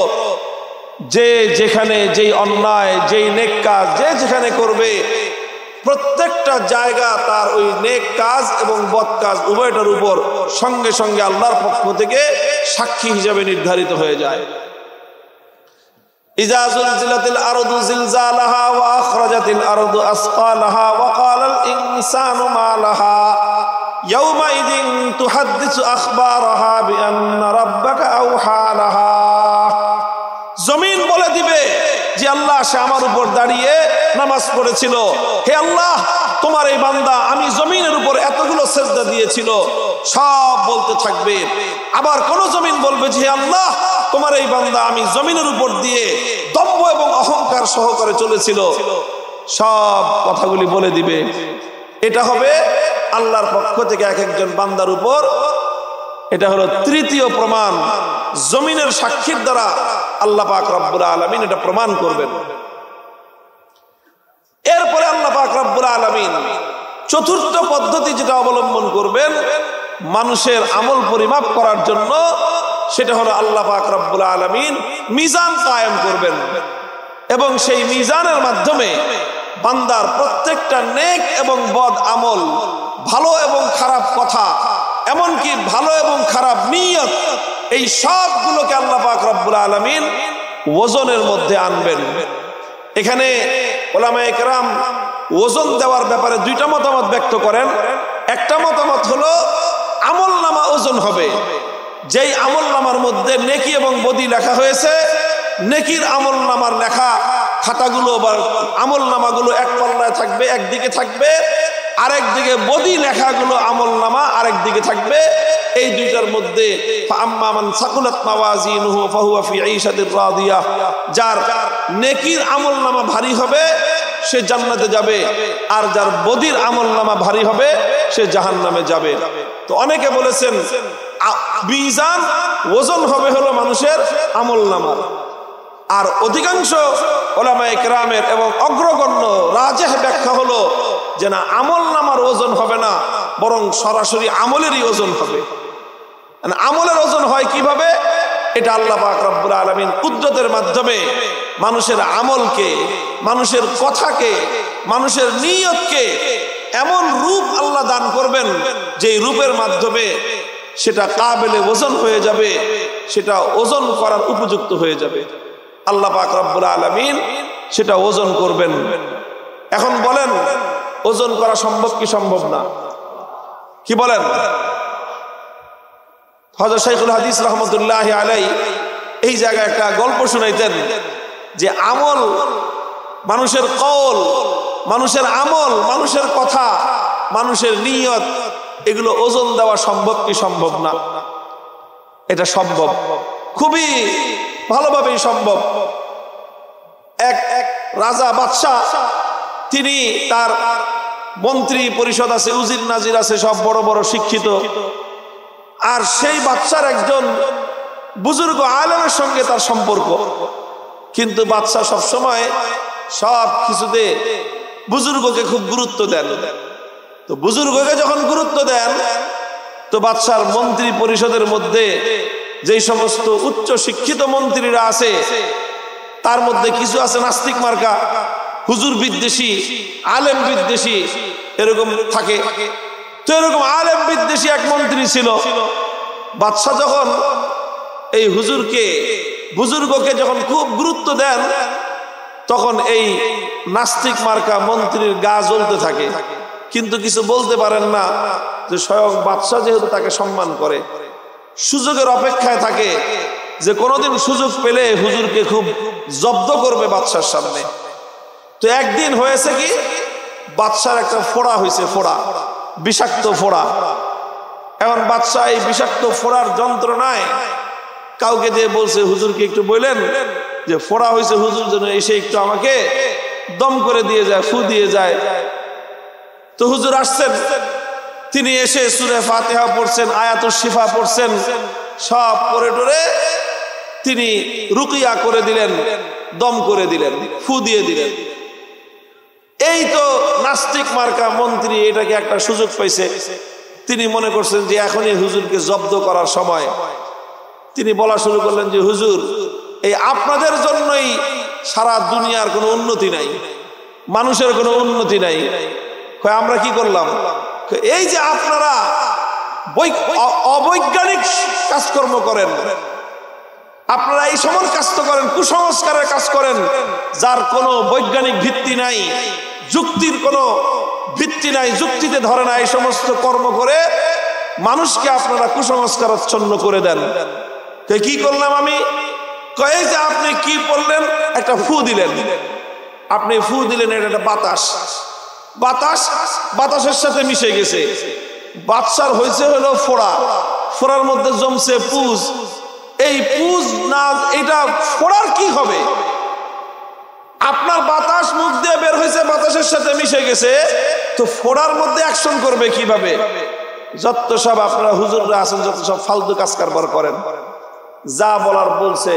A: যে যেখানে যেই অন্যায়, যেই নেক কাজ যে যেখানে করবে, প্রত্যেকটা জায়গা তার ওই নেক কাজ এবং বদ কাজ উভয়টার উপর সঙ্গে সঙ্গে আল্লাহর পক্ষ থেকে সাক্ষী হিসেবে নির্ধারিত হয়ে যায়। ইযা যুলজিলাতিল আরদু জিলজালাহা ওয়া আখরাজাতিল আরদু আসকালাহা ওয়া ক্বালাল ইনসানু মা লাহা ইয়াওমাইযিন তুহাদ্দিসু আখবারাহা বিআন্না রাব্বাকা আওহা লাহা। জমিন বলে দিবে যে আল্লাহ সে আমার উপর দাঁড়িয়ে নামাজ পড়েছিল, হে আল্লাহ তোমার এই বান্দা আমি জমিনের উপর এতগুলো সেজদা দিয়েছিল, সব বলতে থাকবে। আবার কোন জমিন বলবে যে হে আল্লাহ তোমার এই বান্দা আমি জমিনের উপর দিয়ে দম্ভ এবং অহংকার সহকারে চলেছিল, সব কথাগুলি বলে দিবে। এটা হবে আল্লাহর পক্ষ থেকে এক একজন বান্দার উপর। এটা হলো তৃতীয় প্রমাণ, জমিনের সাক্ষীর দ্বারা আল্লাহ পাক রব্বুল আলামিন এটা প্রমাণ করবেন। এরপরে আল্লাহ পাক রব্বুল আলামিন চতুর্থ পদ্ধতি যেটা অবলম্বন করবেন মানুষের আমল পরিমাপ করার জন্য, সেটা হলো আল্লাহ পাক রব্বুল আলামিন মিজান কায়েম করবেন, এবং সেই মিজানের মাধ্যমে বান্দার প্রত্যেকটা নেক এবং বদ আমল, ভালো এবং খারাপ কথা, এমনকি ভালো এবং খারাপ নিয়ত, এই সবগুলোকে আল্লাহ পাক রব্বুল আলামিন ওজনের মধ্যে আনবেন। এখানে উলামায়ে কেরাম ওজন দেওয়ার ব্যাপারে দুইটা মতামত ব্যক্ত করেন। একটা মতামত হলো আমল নামা ওজন হবে, যেই আমল নামার মধ্যে নেকি এবং বদি লেখা হয়েছে, নেকির আমল নামার লেখা খাতাগুলো বা আমল নামাগুলো এক পাল্লায় থাকবে, একদিকে থাকবে, আরেক দিকে বদি লেখাগুলো আমল নামা আরেক দিকে থাকবে। এই দুইটার মধ্যে ফাআম্মা মান সাকুলাত মাওয়াজিনুহু ফাহুয়া ফি ঈশাতির রাদিয়াহ, যার নেকির আমল নামা ভারী হবে সে জান্নাতে যাবে, আর যার বদির আমল নামা ভারী হবে সে জাহান্নামে যাবে। তো অনেকে বলেছেন মিজান ওজন হবে হলো মানুষের আমল নামা, আর অধিকাংশ উলামায়ে কেরামের এবং অগ্রগণ্য রাজেহ ব্যাখ্যা হলো যে না, আমল নামার ওজন হবে না, বরং সরাসরি আমলেরই ওজন হবে। আমলের ওজন হয় কিভাবে? এটা আল্লাহ পাক রব্বুল আলামিন কুদরতের মাধ্যমে মানুষের আমলকে, মানুষের কথাকে, মানুষের নিয়তকে এমন রূপ আল্লাহ দান করবেন যে রূপের মাধ্যমে সেটা কাবেলে ওজন হয়ে যাবে, সেটা ওজন করার উপযুক্ত হয়ে যাবে। আল্লাহ পাক রব্বুল আলামিন সেটা ওজন করবেন। এখন বলেন ওজন করা সম্ভব কি সম্ভব না? কি বলেন? হযরত শাইখুল হাদিস রাহমাতুল্লাহি আলাইহি এই জায়গায় একটা গল্প শুনাইতেন যে আমল, মানুষের কওল, মানুষের আমল, মানুষের কথা, মানুষের নিয়ত, এগুলো ওজন দেওয়া সম্ভব কি সম্ভব না? এটা সম্ভব, খুবই ভালোভাবেই সম্ভব। এক রাজা বাদশাহ, তিনি তার মন্ত্রী পরিষদ আছে, উজির নাজির আছে, সব বড় বড় শিক্ষিত, আর সেই বাদশার একজন বুজুর্গ আলেমের সঙ্গে তার সম্পর্ক। কিন্তু বাদশাহ সবসময় সব কিছুতে বুজুর্গকে খুব গুরুত্ব দেন। তো বুজুর্গকে যখন গুরুত্ব দেন, তো বাদশার মন্ত্রী পরিষদের মধ্যে যেই সমস্ত উচ্চ শিক্ষিত মন্ত্রীরা আছে, তার মধ্যে কিছু আছে নাস্তিক মার্কা, হুজুর বিদ্বেষী, আলেম বিদ্বেষী, এরকম থাকে। তো এরকম আলেম বিদ্বেষী এক মন্ত্রী ছিল। বাদশাহ যখন এই বুজুর্গকে যখন খুব গুরুত্ব দেন, তখন এই নাস্তিক মার্কা মন্ত্রীর গা জ্বলতে থাকে। কিন্তু কিছু বলতে পারেন না, যে স্বয়ং বাদশাহ যেহেতু তাকে সম্মান করে, সুযোগের অপেক্ষায় থাকে যে কোনোদিন সুযোগ পেলে হুজুরকে খুব জব্দ করবে বাদশার সামনে। তো একদিন হয়েছে কি, বাদশার একটা ফোড়া হয়েছে, ফোড়া, বিষাক্ত ফোড়া। এখন বাদশাহ এই বিষাক্ত ফোড়ার যন্ত্রণায় কাউকে দিয়ে বলছে, হুজুরকে একটু বললেন যে ফোড়া হয়েছে, হুজুর যেন এসে একটু আমাকে দম করে দিয়ে যায়, ফু দিয়ে যায়। তো হুজুর আসছেন, তিনি এসে সূরা ফাতিহা পড়ছেন, আয়াতুশ শিফা পড়ছেন, সব পড়ে টরে তিনি রুকিয়া করে দিলেন, দম করে দিলেন, ফু দিয়ে দিলেন। এই তো নাস্তিক মার্কা মন্ত্রী এটাকে একটা সুযোগ পাইছে। তিনি মনে করছেন যে এখনই হুজুরকে জব্দ করার সময়। তিনি বলা শুরু করলেন যে হুজুর, এই আপনাদের জন্যই সারা দুনিয়ার কোনো উন্নতি নাই, মানুষের কোনো উন্নতি নাই। আমরা কি করলাম? এই যে আপনারা অবৈজ্ঞানিক কাজকর্ম করেন, আপনারা এই সমন কাজ তো করেন, কুসংস্কারের কাজ করেন, যার কোনো বৈজ্ঞানিক ভিত্তি নাই, যুক্তির কোনো ভিত্তি নাই, যুক্তিতে ধরে না। এই সমস্ত কর্ম করে মানুষকে আপনারা কুসংস্কারাচ্ছন্ন করে দেন। কি করলাম আমি? কয়ে যে আপনি কি বললেন, একটা ফু দিলেন, আপনি ফু দিলেন, এটা একটা বাতাস, বাতাস বাতাসের সাথে মিশে গেছে। বাদশার হয়েছে হলো ফোড়া, ফোড়ার মধ্যে জমছে পুজ। এই পুজ না, এটা ফোড়ার কি হবে? আপনার বাতাস মুখ দিয়ে বের হয়েছে, বাতাসের সাথে মিশে গেছে, তো ফোড়ার মধ্যে অ্যাকশন করবে কিভাবে? যত সব আপনারা হুজুররা আছেন, যত সব ফালতু কাজ কারবার করেন, যা বলার বলছে,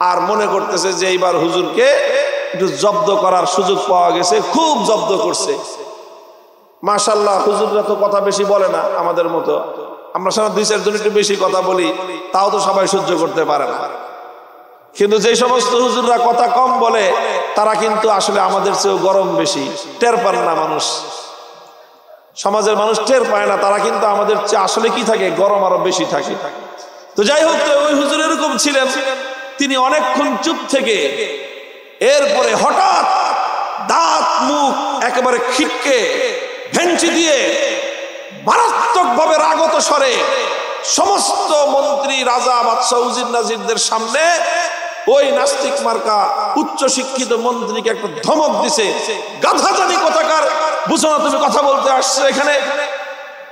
A: আর মনে করতেছে যে এইবার হুজুরকে একটু জব্দ করার সুযোগ পাওয়া গেছে, খুব জব্দ করছে। মাশাআল্লাহ, হুজুররা তো কথা বেশি বলে না আমাদের মতো। আমরা সারা দুই চারজন একটু বেশি কথা বলি, তাও তো সবাই সহ্য করতে পারে না। কিন্তু যে সমস্ত হুজুররা কথা কম বলে, তারা কিন্তু আসলে আমাদের চেয়েও গরম বেশি, টের পান না মানুষ, সমাজের মানুষ টের পায় না, তারা কিন্তু আমাদের চেয়ে আসলে কি থাকে, গরম আরো বেশি থাকে। তো যাই হোক, ওই হুজুর এরকম ছিলেন, তিনি অনেকক্ষণ চুপ থেকে এরপরে হঠাৎ দাঁত মুখ একেবারে খিটকে ভেঞ্চি দিয়ে মারাত্মক ভাবে রাগত স্বরে সমস্ত মন্ত্রী, রাজা, বাদশাহ, উজির নাজিরদের সামনে ওই নাস্তিক মার্কা উচ্চ শিক্ষিত মন্ত্রীকে একটা ধমক দিছে, গাধা জানি কোথাকার, বুঝো না তুমি কথা বলতে আসছো এখানে,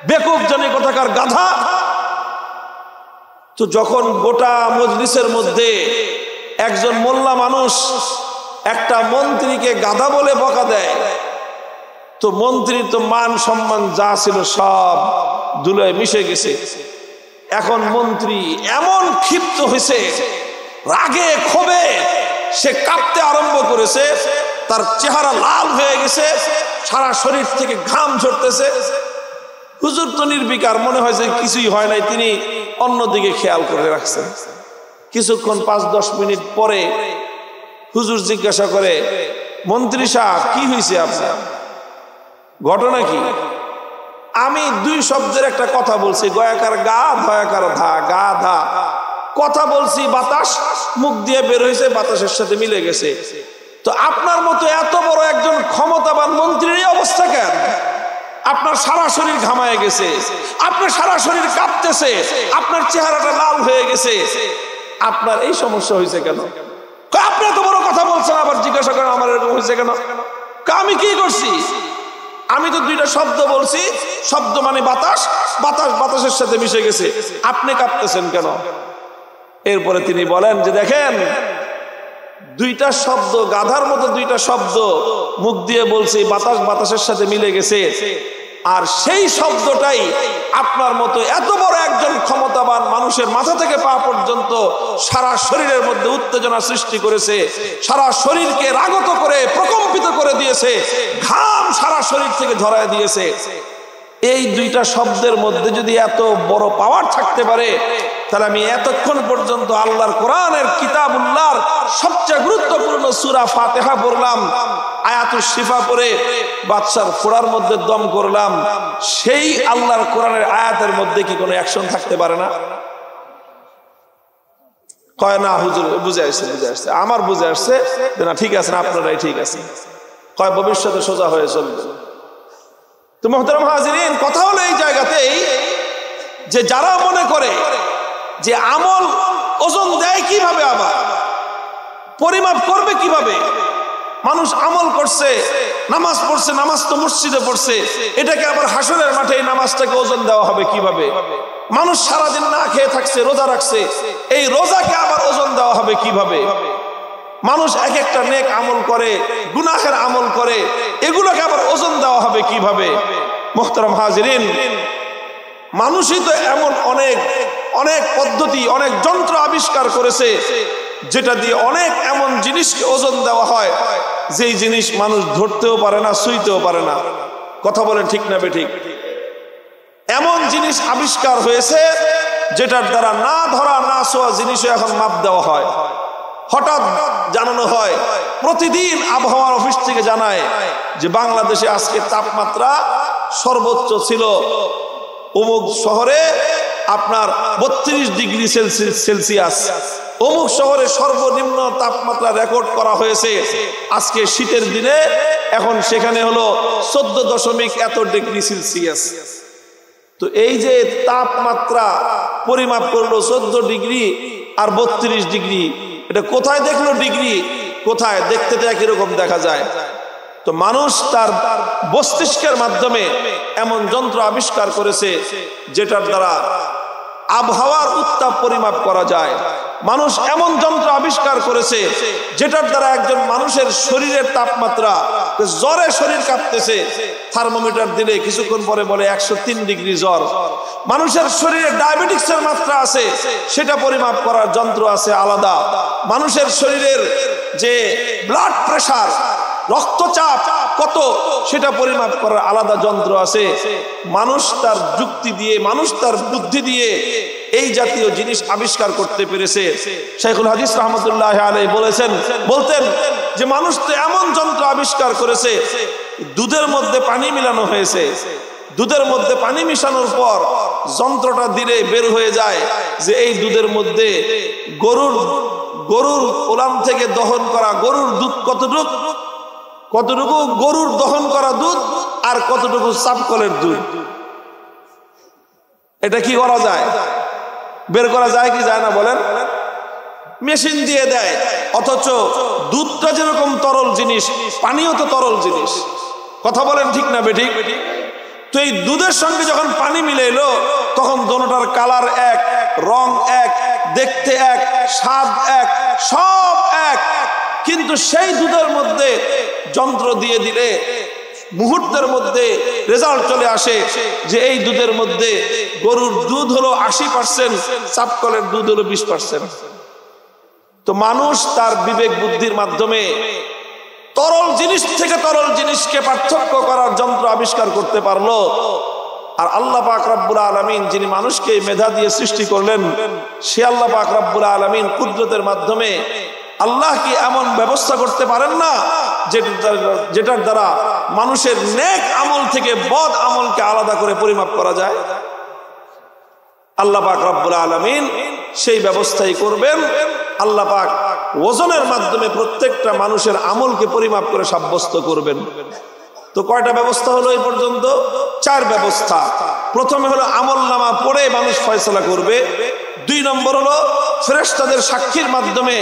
A: বেকুব জানি কোথাকার গাধা। তো যখন গোটা মজলিসের মধ্যে একজন মোল্লা মানুষ একটা মন্ত্রীকে গাধা বলে বকা দেয়, তো মন্ত্রীর তো মান সম্মান যা ছিল সব ধুলোয় মিশে গেছে। এখন মন্ত্রী এমন ক্ষিপ্ত হয়েছে, রাগে ক্ষোভে সে কাঁপতে আরম্ভ করেছে, তার চেহারা লাল হয়ে গেছে, সারা শরীর থেকে ঘাম ঝরতেছে। হুজুর তো নির্বিকার, মনে হয় যে কিছুই হয় নাই, তিনি অন্যদিকে খেয়াল করে রাখছেন। কিছুক্ষণ 5-10 মিনিট পরে হুজুর জিজ্ঞাসা করে, মন্ত্রী সাহেব কি হয়েছে আপনার, ঘটনা কি? আমি 2 শব্দের একটা কথা বলছি, গয়াকার গা, ধয়াকার ধা, গা ধা কথা বলছি, বাতাস মুখ দিয়ে বের হয়েছে, বাতাসের সাথে মিলে গেছে। তো আপনার মতো এত বড় একজন ক্ষমতাবান মন্ত্রীর এই অবস্থা কেন? আপনার সারা শরীর ঘামায় গেছে, আপনার সারা শরীর কাঁপতেছে, আপনার চেহারাটা লাল হয়ে গেছে, আপনার এই সমস্যা হয়েছে কেন? আপনি এত বড় কথা বলছেন, আবার জিজ্ঞাসা করেন আমার এরকম হয়েছে কেন? আমি কি করছি? আমি তো 2টা শব্দ বলছি, শব্দ মানে বাতাস, বাতাস বাতাসের সাথে মিশে গেছে, আপনি কাঁপতেছেন কেন? এরপরে তিনি বলেন যে দেখেন, 2টা শব্দ, গাধার মতো 2টা শব্দ মুখ দিয়ে বলছি, বাতাস বাতাসের সাথে মিলে গেছে, আর সেই শব্দটাই আপনার মতো এত বড় একজন ক্ষমতাবান মানুষের মাথা থেকে পা পর্যন্ত সারা শরীরের মধ্যে উত্তেজনা সৃষ্টি করেছে, সারা শরীরকে রাগত করে প্রকম্পিত করে দিয়েছে, ঘাম সারা শরীর থেকে ঝরায় দিয়েছে। এই 2টা শব্দের মধ্যে যদি এত বড় পাওয়ার থাকতে পারে, তাহলে আমি এতক্ষণ পর্যন্ত আল্লাহর কোরআনের কিতাবুল্লাহর সবচেয়ে গুরুত্বপূর্ণ সূরা ফাতিহা পড়লাম, আয়াতুশ শিফা পড়ে বাদশার ফোড়ার মধ্যে দম করলাম, সেই আল্লাহর কোরআনের আয়াতের মধ্যে কি কোনো অ্যাকশন থাকতে পারে না? কয় না হুজুর, বুঝে আসছে, বুঝে আসছে, আমার বুঝে আসছে না, ঠিক আছে, আপনারাই ঠিক আছে। কয় ভবিষ্যতে সোজা হয়ে চলবে। তো মুহতারাম হাজিরিন, কথা হলো এই জায়গাতেই যে যারা মনে করে যে আমল ওজন দেয় কিভাবে, আবার পরিমাপ করবে কিভাবে, মানুষ আমল করছে, নামাজ পড়ছে, নামাজ তো মসজিদে পড়ছে, এটাকে আবার হাসরের মাঠে এই নামাজটাকে ওজন দেওয়া হবে কিভাবে, মানুষ সারাদিন না খেয়ে থাকছে, রোজা রাখছে, এই রোজাকে আবার ওজন দেওয়া হবে কিভাবে, মানুষ এক একটা নেক আমল করে, গুনাহের আমল করে, এগুলোকে আবার ওজন দেওয়া হবে কিভাবে। মুহতারাম হাজিরিন, মানুষই তো এমন অনেক অনেক পদ্ধতি, অনেক যন্ত্র আবিষ্কার করেছে যেটা দিয়ে অনেক এমন জিনিসকে ওজন দেওয়া হয় যেই জিনিস মানুষ ধরতেও পারে না, ছুঁইতেও পারে না। কথা বলেন ঠিক না বেঠিক? এমন জিনিস আবিষ্কার হয়েছে যেটার দ্বারা না ধরা না ছোঁয়া জিনিসও এখন মাপ দেওয়া হয়। হঠাৎ জানানো হয়, প্রতিদিন আবহাওয়ার অফিস থেকে জানায় যে বাংলাদেশে আজকে তাপমাত্রা সর্বোচ্চ ছিল অমুক শহরে আপনার 32 ডিগ্রি সেলসিয়াস, অমুক শহরে সর্বনিম্ন তাপমাত্রা রেকর্ড করা হয়েছে আজকে শীতের দিনে, এখন সেখানে হলো 14 এত ডিগ্রি সেলসিয়াস। তো এই যে তাপমাত্রা পরিমাপ করলো 14 ডিগ্রি আর 32 ডিগ্রি, এটা কোথায় দেখলো ডিগ্রি, কোথায় দেখতে তো একই রকম দেখা যায়। তো মানুষ তার মস্তিষ্কের মাধ্যমে এমন যন্ত্র আবিষ্কার করেছে যেটার দ্বারা আবহাওয়ার উত্তাপ পরিমাপ করা যায়। মানুষ এমন যন্ত্র আবিষ্কার করেছে যেটার দ্বারা একজন মানুষের শরীরের তাপমাত্রা, জ্বরে শরীর কাঁপতেছে, থার্মোমিটার দিলে কিছুক্ষণ পরে বলে 103 ডিগ্রি জ্বর। মানুষের শরীরে ডায়াবেটিক্সের মাত্রা আছে, সেটা পরিমাপ করার যন্ত্র আছে আলাদা। মানুষের শরীরের যে ব্লাড প্রেশার, রক্তচাপ কত, সেটা পরিমাপ করার আলাদা যন্ত্র আছে। মানুষ তার যুক্তি দিয়ে, মানুষ তার বুদ্ধি দিয়ে এই জাতীয় জিনিস আবিষ্কার করতে পেরেছে। শাইখুল হাদিস রাহমাতুল্লাহ আলাইহি বলতেন যে মানুষ তো এমন যন্ত্র আবিষ্কার করেছে, দুধের মধ্যে পানি মিলানো হয়েছে, দুধের মধ্যে পানি মিশানোর পর যন্ত্রটা দিলে বের হয়ে যায় যে এই দুধের মধ্যে গরুর ওলান থেকে দহন করা গরুর দুধ কতটুকু গরুর দহন করা দুধ আর কতটুকু চাপকলের দুধ, এটা কি করা যায়? বের করা যায় কি যায় না বলেন? মেশিন দিয়ে দেয়। অথচ দুধটা যেরকম তরল জিনিস, পানিও তো তরল জিনিস। কথা বলেন ঠিক না বেঠিক? তো এই দুধের সঙ্গে যখন পানি মিলাইলো তখন দোনোটার কালার এক, রং এক, দেখতে এক, স্বাদ এক, সব এক। কিন্তু সেই দুধের মধ্যে যন্ত্র দিয়ে দিলে মুহূর্তের মধ্যে রেজাল্ট চলে আসে যে এই দুধের মধ্যে গরুর দুধ হলো 80%, চাপকলের দুধ হলো 20%। তো মানুষ তার বিবেক বুদ্ধির মাধ্যমে তরল জিনিস থেকে তরল জিনিসকে পার্থক্য করার যন্ত্র আবিষ্কার করতে পারলো। আর আল্লাহ পাক রব্বুল আলামিন, যিনি মানুষকে মেধা দিয়ে সৃষ্টি করলেন, সে আল্লাহ পাক রব্বুল আলামিন কুদরতের মাধ্যমে আল্লাহ কি এমন ব্যবস্থা করতে পারেন না যেটার দ্বারা মানুষের নেক আমল থেকে বদ আমলকে আলাদা করে পরিমাপ করা যায়? আল্লাহ পাক রব্বুল আলামিন সেই ব্যবস্থাই করবেন। আল্লাহ পাক ওজনের মাধ্যমে প্রত্যেকটা মানুষের আমলকে পরিমাপ করে সাব্যস্ত করবেন। তো কয়টা ব্যবস্থা হলো এই পর্যন্ত? 4 ব্যবস্থা। প্রথমে হলো আমলনামা পড়ে মানুষ ফয়সালা করবে। 2 নম্বর হলো ফেরেশতাদের সাক্ষীর মাধ্যমে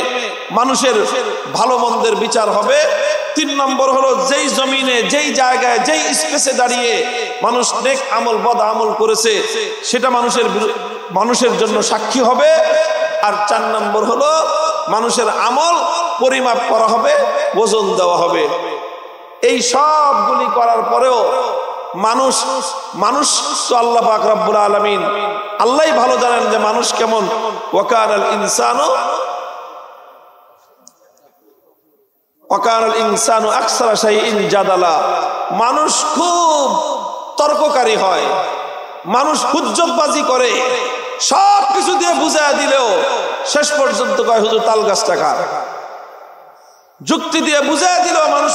A: মানুষের ভালো মন্দের বিচার হবে। 3 নম্বর হলো যেই জমিনে, যেই জায়গায়, যেই স্পেসে দাঁড়িয়ে মানুষ নেক আমল বদ আমল করেছে সেটা মানুষের জন্য সাক্ষী হবে। আর 4 নম্বর হলো মানুষের আমল পরিমাপ করা হবে, ওজন দেওয়া হবে। এই সবগুলি করার পরেও মানুষ তো আল্লাহ পাক রব্বুল আলামিন আল্লাহই ভালো জানেন যে মানুষ কেমন। ওয়াকানাল ইনসানু আকসারা শাইইন জাদালা। মানুষ খুব তর্ককারী হয়, মানুষ হুজ্জতবাজি করে, সব কিছু দিয়ে বুঝায় দিলেও শেষ পর্যন্ত কয় হুজুর তাল গাছটা কার। যুক্তি দিয়ে বুঝায় দিলেও মানুষ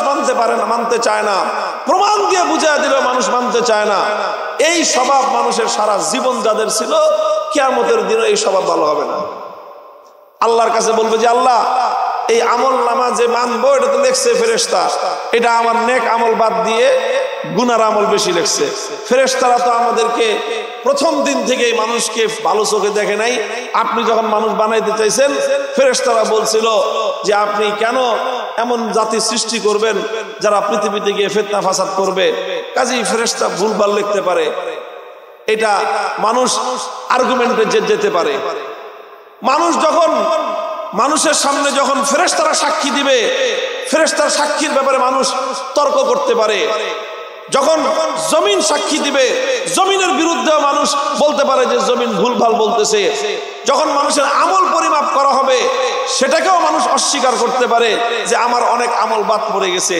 A: মানতে চায় না, প্রমাণ দিয়ে বুঝায় দিলেও মানুষ মানতে চায় না। এই স্বভাব মানুষের সারা জীবন যাদের ছিল, কিয়ামতের দিনে এই স্বভাব ভালো হবে না। আল্লাহর কাছে বলবে যে আল্লাহ, এই আমল নামা যে মানবো এটা তো লেখছে ফেরেশতা, এটা আমার নেক আমল বাদ দিয়ে গুনার আমল বেশি লেখছে। ফেরেশতারা তো আমাদেরকে প্রথম দিন থেকেই মানুষকে ভালো চোখে দেখে নাই। আপনি যখন মানুষ বানাইতে চাইছেন, ফেরেশতারা বলছিল যে আপনি কেন এমন জাতি সৃষ্টি করবেন যারা পৃথিবীতে গিয়ে ফিতনা ফাসাদ করবে। কাজেই ফেরেশতা ভুলভাল লিখতে পারে, এটা মানুষ আর্গুমেন্টে যেতে পারে। মানুষ যখন মানুষের সামনে যখন ফেরেশতারা সাক্ষী দিবে, ফেরেশতার সাক্ষীর ব্যাপারে মানুষ তর্ক করতে পারে। যখন জমিন সাক্ষী দিবে, জমিনের বিরুদ্ধে মানুষ বলতে পারে যে জমিন ভুলভাল বলতেছে। যখন মানুষের আমল পরিমাপ করা হবে, সেটাকেও মানুষ অস্বীকার করতে পারে যে আমার অনেক আমল বাদ পড়ে গেছে।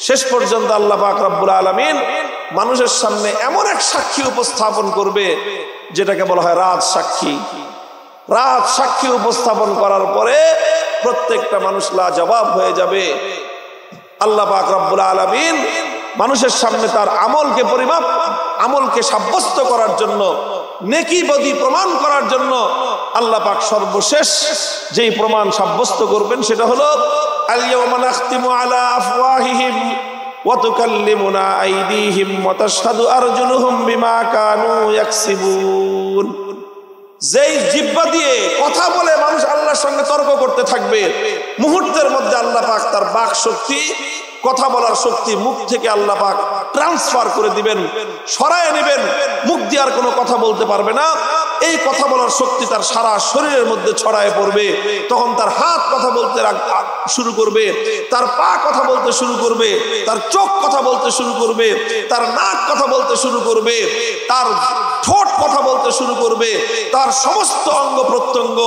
A: শেষ পর্যন্ত আল্লাহ পাক রব্বুল আলামিন মানুষের সামনে এমন এক সাক্ষী উপস্থাপন করবে যেটাকে বলা হয় রাজ সাক্ষী। রাজ সাক্ষী উপস্থাপন করার পরে প্রত্যেকটা মানুষ লাজবাব হয়ে যাবে। আল্লাহ পাক রব্বুল আলামিন মানুষের সামনে তার আমলকে সাব্যস্ত করার জন্য, নেকি বদি প্রমাণ করার জন্য আল্লাহ পাক সর্বশেষ যেই প্রমাণ সাব্যস্ত করবেন সেটা হলো আল-ইয়াওমা নাখতিমু আলা আফওয়াহিহিম ওয়া তুকাল্লিমুনা আইদিহিম ওয়া তাশহাদু আরজুলুহুম বিমা কানু ইয়াকসিবুন। যেই জিহ্বা দিয়ে কথা বলে মানুষ আল্লাহর সঙ্গে তর্ক করতে থাকবে, মুহূর্তের মধ্যে আল্লাহ পাক তার বাক শক্তি, কথা বলার শক্তি মুখ থেকে আল্লাহ পাক ট্রান্সফার করে দিবেন, সরায় নেবেন। মুখ দিয়ে আর কোনো কথা বলতে পারবে না। এই কথা বলার শক্তি তার সারা শরীরের মধ্যে ছড়ায় পড়বে। তখন তার হাত কথা বলতে শুরু করবে, তার পা কথা বলতে শুরু করবে, তার চোখ কথা বলতে শুরু করবে, তার নাক কথা বলতে শুরু করবে, তার ঠোঁট কথা বলতে শুরু করবে, তার সমস্ত অঙ্গ প্রত্যঙ্গ,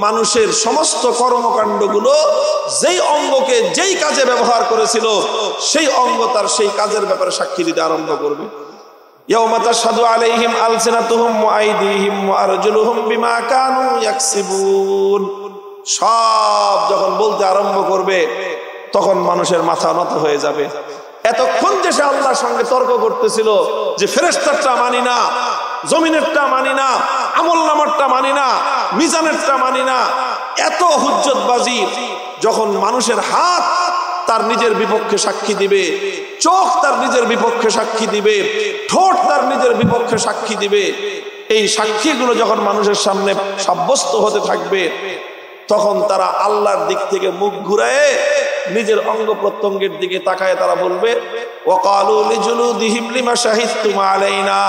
A: মানুষের সমস্ত কর্মকাণ্ডগুলো যেই অঙ্গকে যেই কাজে ব্যবহার করেছিল সেই অঙ্গ তার সেই কাজের ব্যাপারে সাক্ষী দিতে আরম্ভ করবে। ইয়াওমা তাশহাদু আলাইহিম আলসিনাতুহুম ওয়া আইদিহিম ওয়া আরজুলুহুম বিমা কানু ইয়াকসিবুন। সব যখন বলতে আরম্ভ করবে তখন মানুষের মাথা নত হয়ে যাবে। এতক্ষণ যে সে আল্লাহর সঙ্গে তর্ক করতেছিল যে ফেরেশতারটা মানি না, জমিনেরটা মানি না, আমলনামারটা মানি না, মিজানেরটা মানি না, এত হুজ্জতবাজি, যখন মানুষের হাত তার নিজের বিপক্ষে সাক্ষী দিবে, চোখ তার নিজের বিপক্ষে সাক্ষী দিবে, ঠোঁট তার নিজের বিপক্ষে সাক্ষী দিবে, এই সাক্ষীগুলো যখন মানুষের সামনে সাব্যস্ত হতে থাকবে, তখন তারা আল্লাহর দিক থেকে মুখ ঘুরায় নিজের অঙ্গ প্রত্যঙ্গের দিকে তাকায় তারা বলবে ওয়াকালু লিজুলুদিহিম লিমা শাহিদতুম আলাইনা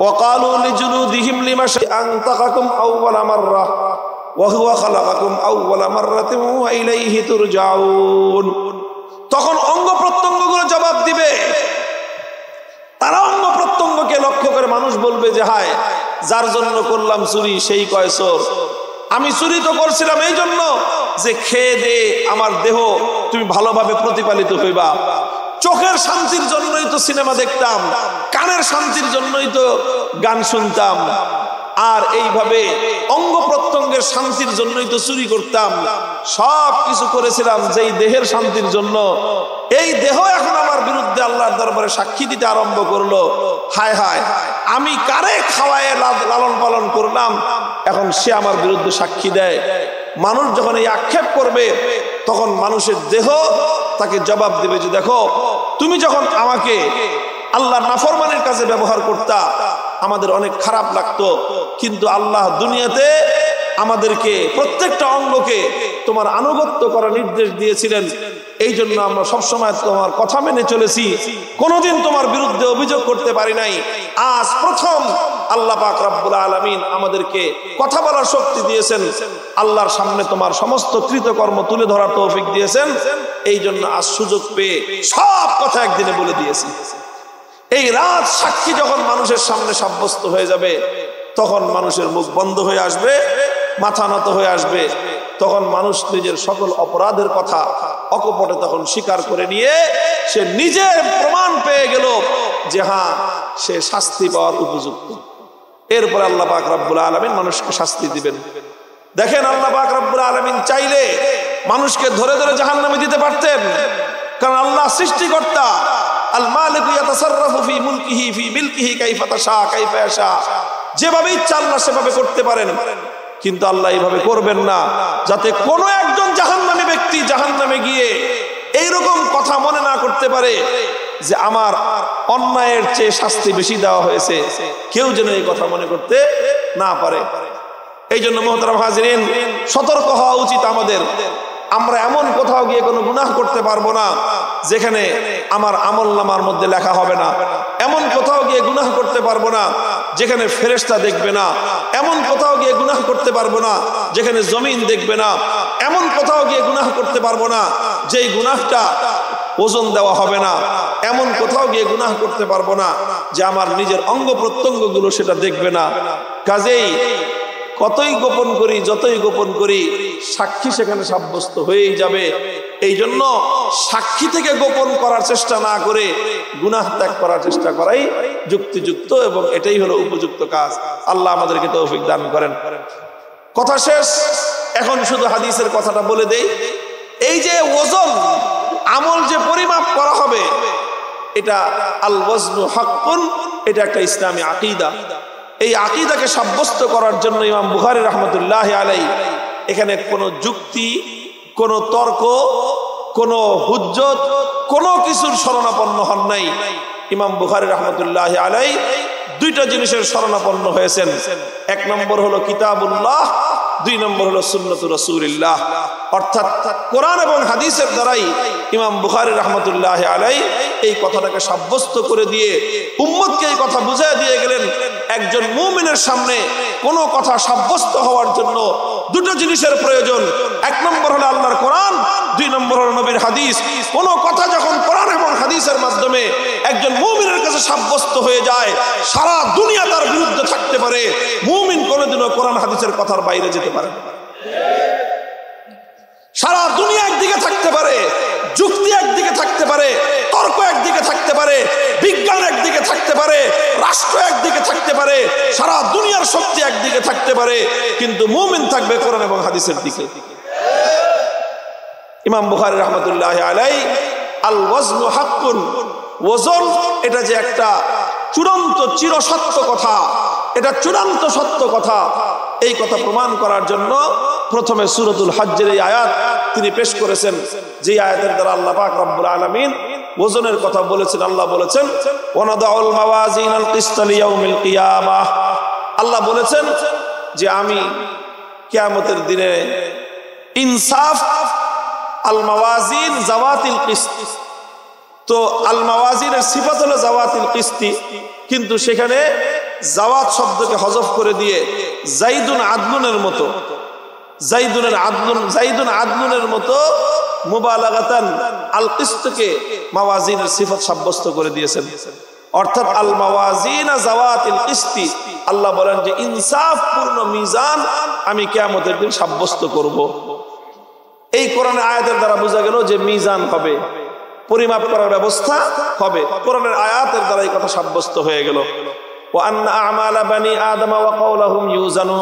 A: ওয়াকালু লিজুলুদিহিম লিমা আনতাকাকুম আউওয়ালা মাররা ওয়া হুয়া খালাকাকুম আউওয়ালা মাররাতিন ওয়া ইলাইহি তুরজাউন। তখন অঙ্গ প্রত্যঙ্গগুলো জবাব দিবে। তারা অঙ্গ প্রত্যঙ্গকে লক্ষ্য করে মানুষ বলবে যে হায়, যার জন্য করলাম চুরি সেই কয় চোর। আমি চুরি তো করছিলাম এই জন্য যে খেয়ে দে আমার দেহ তুমি ভালোভাবে প্রতিপালিত হইবা। চোখের শান্তির জন্যই তো সিনেমা দেখতাম, কানের শান্তির জন্যই তো গান শুনতাম, আর এইভাবে অঙ্গ প্রত্যঙ্গের শান্তির জন্যই তো চুরি করতাম। সব কিছু করেছিলাম যেই দেহের শান্তির জন্য। এই দেহ এখন আমার বিরুদ্ধে আল্লাহর দরবারে সাক্ষী দিতে আরম্ভ করলো। হায় হায়, আমি কারে খাওয়ায় লালন পালন করলাম, এখন সে আমার বিরুদ্ধে সাক্ষী দেয়। মানুষ যখন এই আক্ষেপ করবে তখন মানুষের দেহ তাকে জবাব দিবে যে দেখো, তুমি যখন আমাকে আল্লাহর নাফরমানের কাজে ব্যবহার করতা আমাদের অনেক খারাপ লাগতো, কিন্তু আল্লাহ দুনিয়াতে আমাদেরকে প্রত্যেকটা অঙ্গকে তোমার আনুগত্য করার নির্দেশ দিয়েছিলেন। এই জন্য আমরা সবসময় তোমার কথা মেনে চলেছি, কোনোদিন তোমার বিরুদ্ধে অভিযোগ করতে পারি নাই। আজ প্রথম আল্লাহ পাক রব্বুল আলামিন আমাদেরকে কথা বলার শক্তি দিয়েছেন, আল্লাহর সামনে তোমার সমস্ত কৃতকর্ম তুলে ধরার তৌফিক দিয়েছেন। এই জন্য আজ সুযোগ পেয়ে সব কথা একদিনে বলে দিয়েছি। এই রাত সাক্ষী যখন মানুষের সামনে সাব্যস্ত হয়ে যাবে তখন মানুষের মুখ বন্ধ হয়ে আসবে, মাথা নত হয়ে আসবে। তখন মানুষ নিজের সকল অপরাধের কথা অকপটে তখন স্বীকার করে নিয়ে সে নিজে প্রমাণ পেয়ে গেল যে হ্যাঁ, সে শাস্তি পাওয়ার উপযুক্ত। এরপর আল্লাহ পাক রব্বুল আলামিন মানুষকে শাস্তি দিবেন। দেখেন, আল্লাহ পাক রব্বুল আলামিন চাইলে মানুষকে ধরে ধরে জাহান্নামে দিতে পারতেন, কারণ আল্লাহ সৃষ্টিকর্তা। আল মালিকু ইয়াতাসাররাফু ফি মুলকিহি ফি মিলকিহি কাইফা তাশা কাইফা ইয়াশা, যেভাবে ইচ্ছা আল্লাহ সেভাবে করতে পারেন। কিন্তু আল্লাহ এইভাবে করবেন না যাতে কোনো একজন জাহান্নামী ব্যক্তি জাহান্নামে গিয়ে এইরকম কথা মনে না করতে পারে যে আমার অন্যায়ের চেয়ে শাস্তি বেশি দেওয়া হয়েছে, কেউ যেন এই কথা মনে করতে না পারে। এই জন্য মুহতারাম হাজিরিন, সতর্ক হওয়া উচিত আমাদের। আমরা এমন কোথাও গিয়ে কোনো গুনাহ করতে পারবো না যেখানে আমার আমলনামার মধ্যে লেখা হবে না। এমন কোথাও গিয়ে গুনাহ করতে পারবো না যেখানে ফেরেশতা দেখবে না। এমন কোথাও গিয়ে গুনাহ করতে পারবো না যেখানে জমিন দেখবে না। এমন কোথাও গিয়ে গুনাহ করতে পারবো না যেই গুনাহটা ওজন দেওয়া হবে না। এমন কোথাও গিয়ে গুনাহ করতে পারবো না যে আমার নিজের অঙ্গ প্রত্যঙ্গগুলো সেটা দেখবে না। কাজেই কতই গোপন করি, যতই গোপন করি, সাক্ষী সেখানে সাব্যস্ত হয়েই যাবে। এই জন্য সাক্ষী থেকে গোপন করার চেষ্টা না করে গুনাহ ত্যাগ করার চেষ্টা করাই যুক্তিযুক্ত এবং এটাই হলো উপযুক্ত কাজ। আল্লাহ আমাদেরকে তৌফিক দান করেন। কথা শেষ, এখন শুধু হাদিসের কথাটা বলে দেই। এই যে ওজন, আমল যে পরিমাপ করা হবে, এটা আল ওয়াজনু হাক্কুন, এটা একটা ইসলামী আকীদা। এই আকীদাকে সাব্যস্ত করার জন্য ইমাম বুখারী রাহমাতুল্লাহি আলাইহি এখানে কোনো যুক্তি, কোনো তর্ক, কোনো হুজ্জত, কোনো কিছুর শরণাপন্ন হন নাই। ইমাম বুখারী রাহমাতুল্লাহি আলাইহি দুইটা জিনিসের শরণাপন্ন হয়েছেন। এক নম্বর হলো কিতাবুল্লাহ, দুই নম্বর হলো সুন্নতুর রাসূলিল্লাহ। অর্থাৎ কোরআন এবং হাদিসের দ্বারাই ইমাম বুখারী রাহমাতুল্লাহি আলাইহি এই কথাটাকে সাব্যস্ত করে দিয়ে উম্মতকে এই কথা বুঝিয়ে দিয়ে গেলেন, একজন মুমিনের সামনে কোনো কথা সাব্যস্ত হওয়ার জন্য দুটো জিনিসের প্রয়োজন। এক নম্বর হলো আল্লাহর কোরআন, দুই নম্বর হলো নবীর হাদিস। কোনো কথা যখন কোরআন এবং হাদিসের মাধ্যমে একজন মুমিনের কাছে সাব্যস্ত হয়ে যায়, সারা দুনিয়া তার বিরুদ্ধে থাকতে পারে, মুমিন কোনোদিনও কোরআন হাদিসের কথার বাইরে যেতে পারে না। সারা দুনিয়া একদিকে থাকতে পারে, যুক্তি একদিকে থাকতে পারে, তর্ক একদিকে থাকতে পারে, বিজ্ঞান একদিকে থাকতে পারে, রাষ্ট্র একদিকে থাকতে পারে, সারা দুনিয়ার শক্তি একদিকে থাকতে পারে, কিন্তু মুমিন থাকবে কোরআন এবং হাদিসের দিকে। ইমাম বুখারী রাহমাতুল্লাহি আলাইহি আল ওয়াজনু হাক্কুন, ওজন এটা যে একটা চূড়ান্ত চিরসত্য কথা, এটা চূড়ান্ত সত্য কথা, এই কথা প্রমাণ করার জন্য প্রথমে সূরাতুল হজ্জের এই আয়াত তিনি পেশ করেছেন, যে আয়াতের দ্বারা আল্লাহ পাক রব্বুল আলামিন ওজনের কথা বলেছেন। আল্লাহ বলেছেন ওয়ানাদাউল মাওয়াজিনাল কিসতা লিয়াউমিল কিয়ামাহ, আল্লাহ বলেছেন যে আমি কিয়ামতের দিনে ইনসাফ, আল মাওয়াজিন জাওয়াতিল কিসত। তো আল মাওয়াজিনের সিফাত হলো জাওয়াতিল কিসতি, কিন্তু সেখানে জাওয়াত শব্দকে হযফ করে দিয়ে জাইদুন আদলুনের মতো, জাইদুন আদলুনের মতো মুবালাগাতান আল কিসতকে মাওয়াজিনের সিফাত সাব্যস্ত করে দিয়েছেন। অর্থাৎ আল মাওয়াজিন জাওয়াতিল কিসতি, আল্লাহ বলেন যে ইনসাফ পূর্ণ মিজান আমি কিয়ামতের দিন সাব্যস্ত করব। এই কোরআনের আয়াতের দ্বারা বোঝা গেল যে মিজান হবে, পরিমাপ করার ব্যবস্থা হবে। কোরআনের আয়াতের দ্বারা এই কথা সাব্যস্ত হয়ে গেল। ওয়া আন্না আমালা বানি আদম ওয়া কাওলাহুম ইউজানু,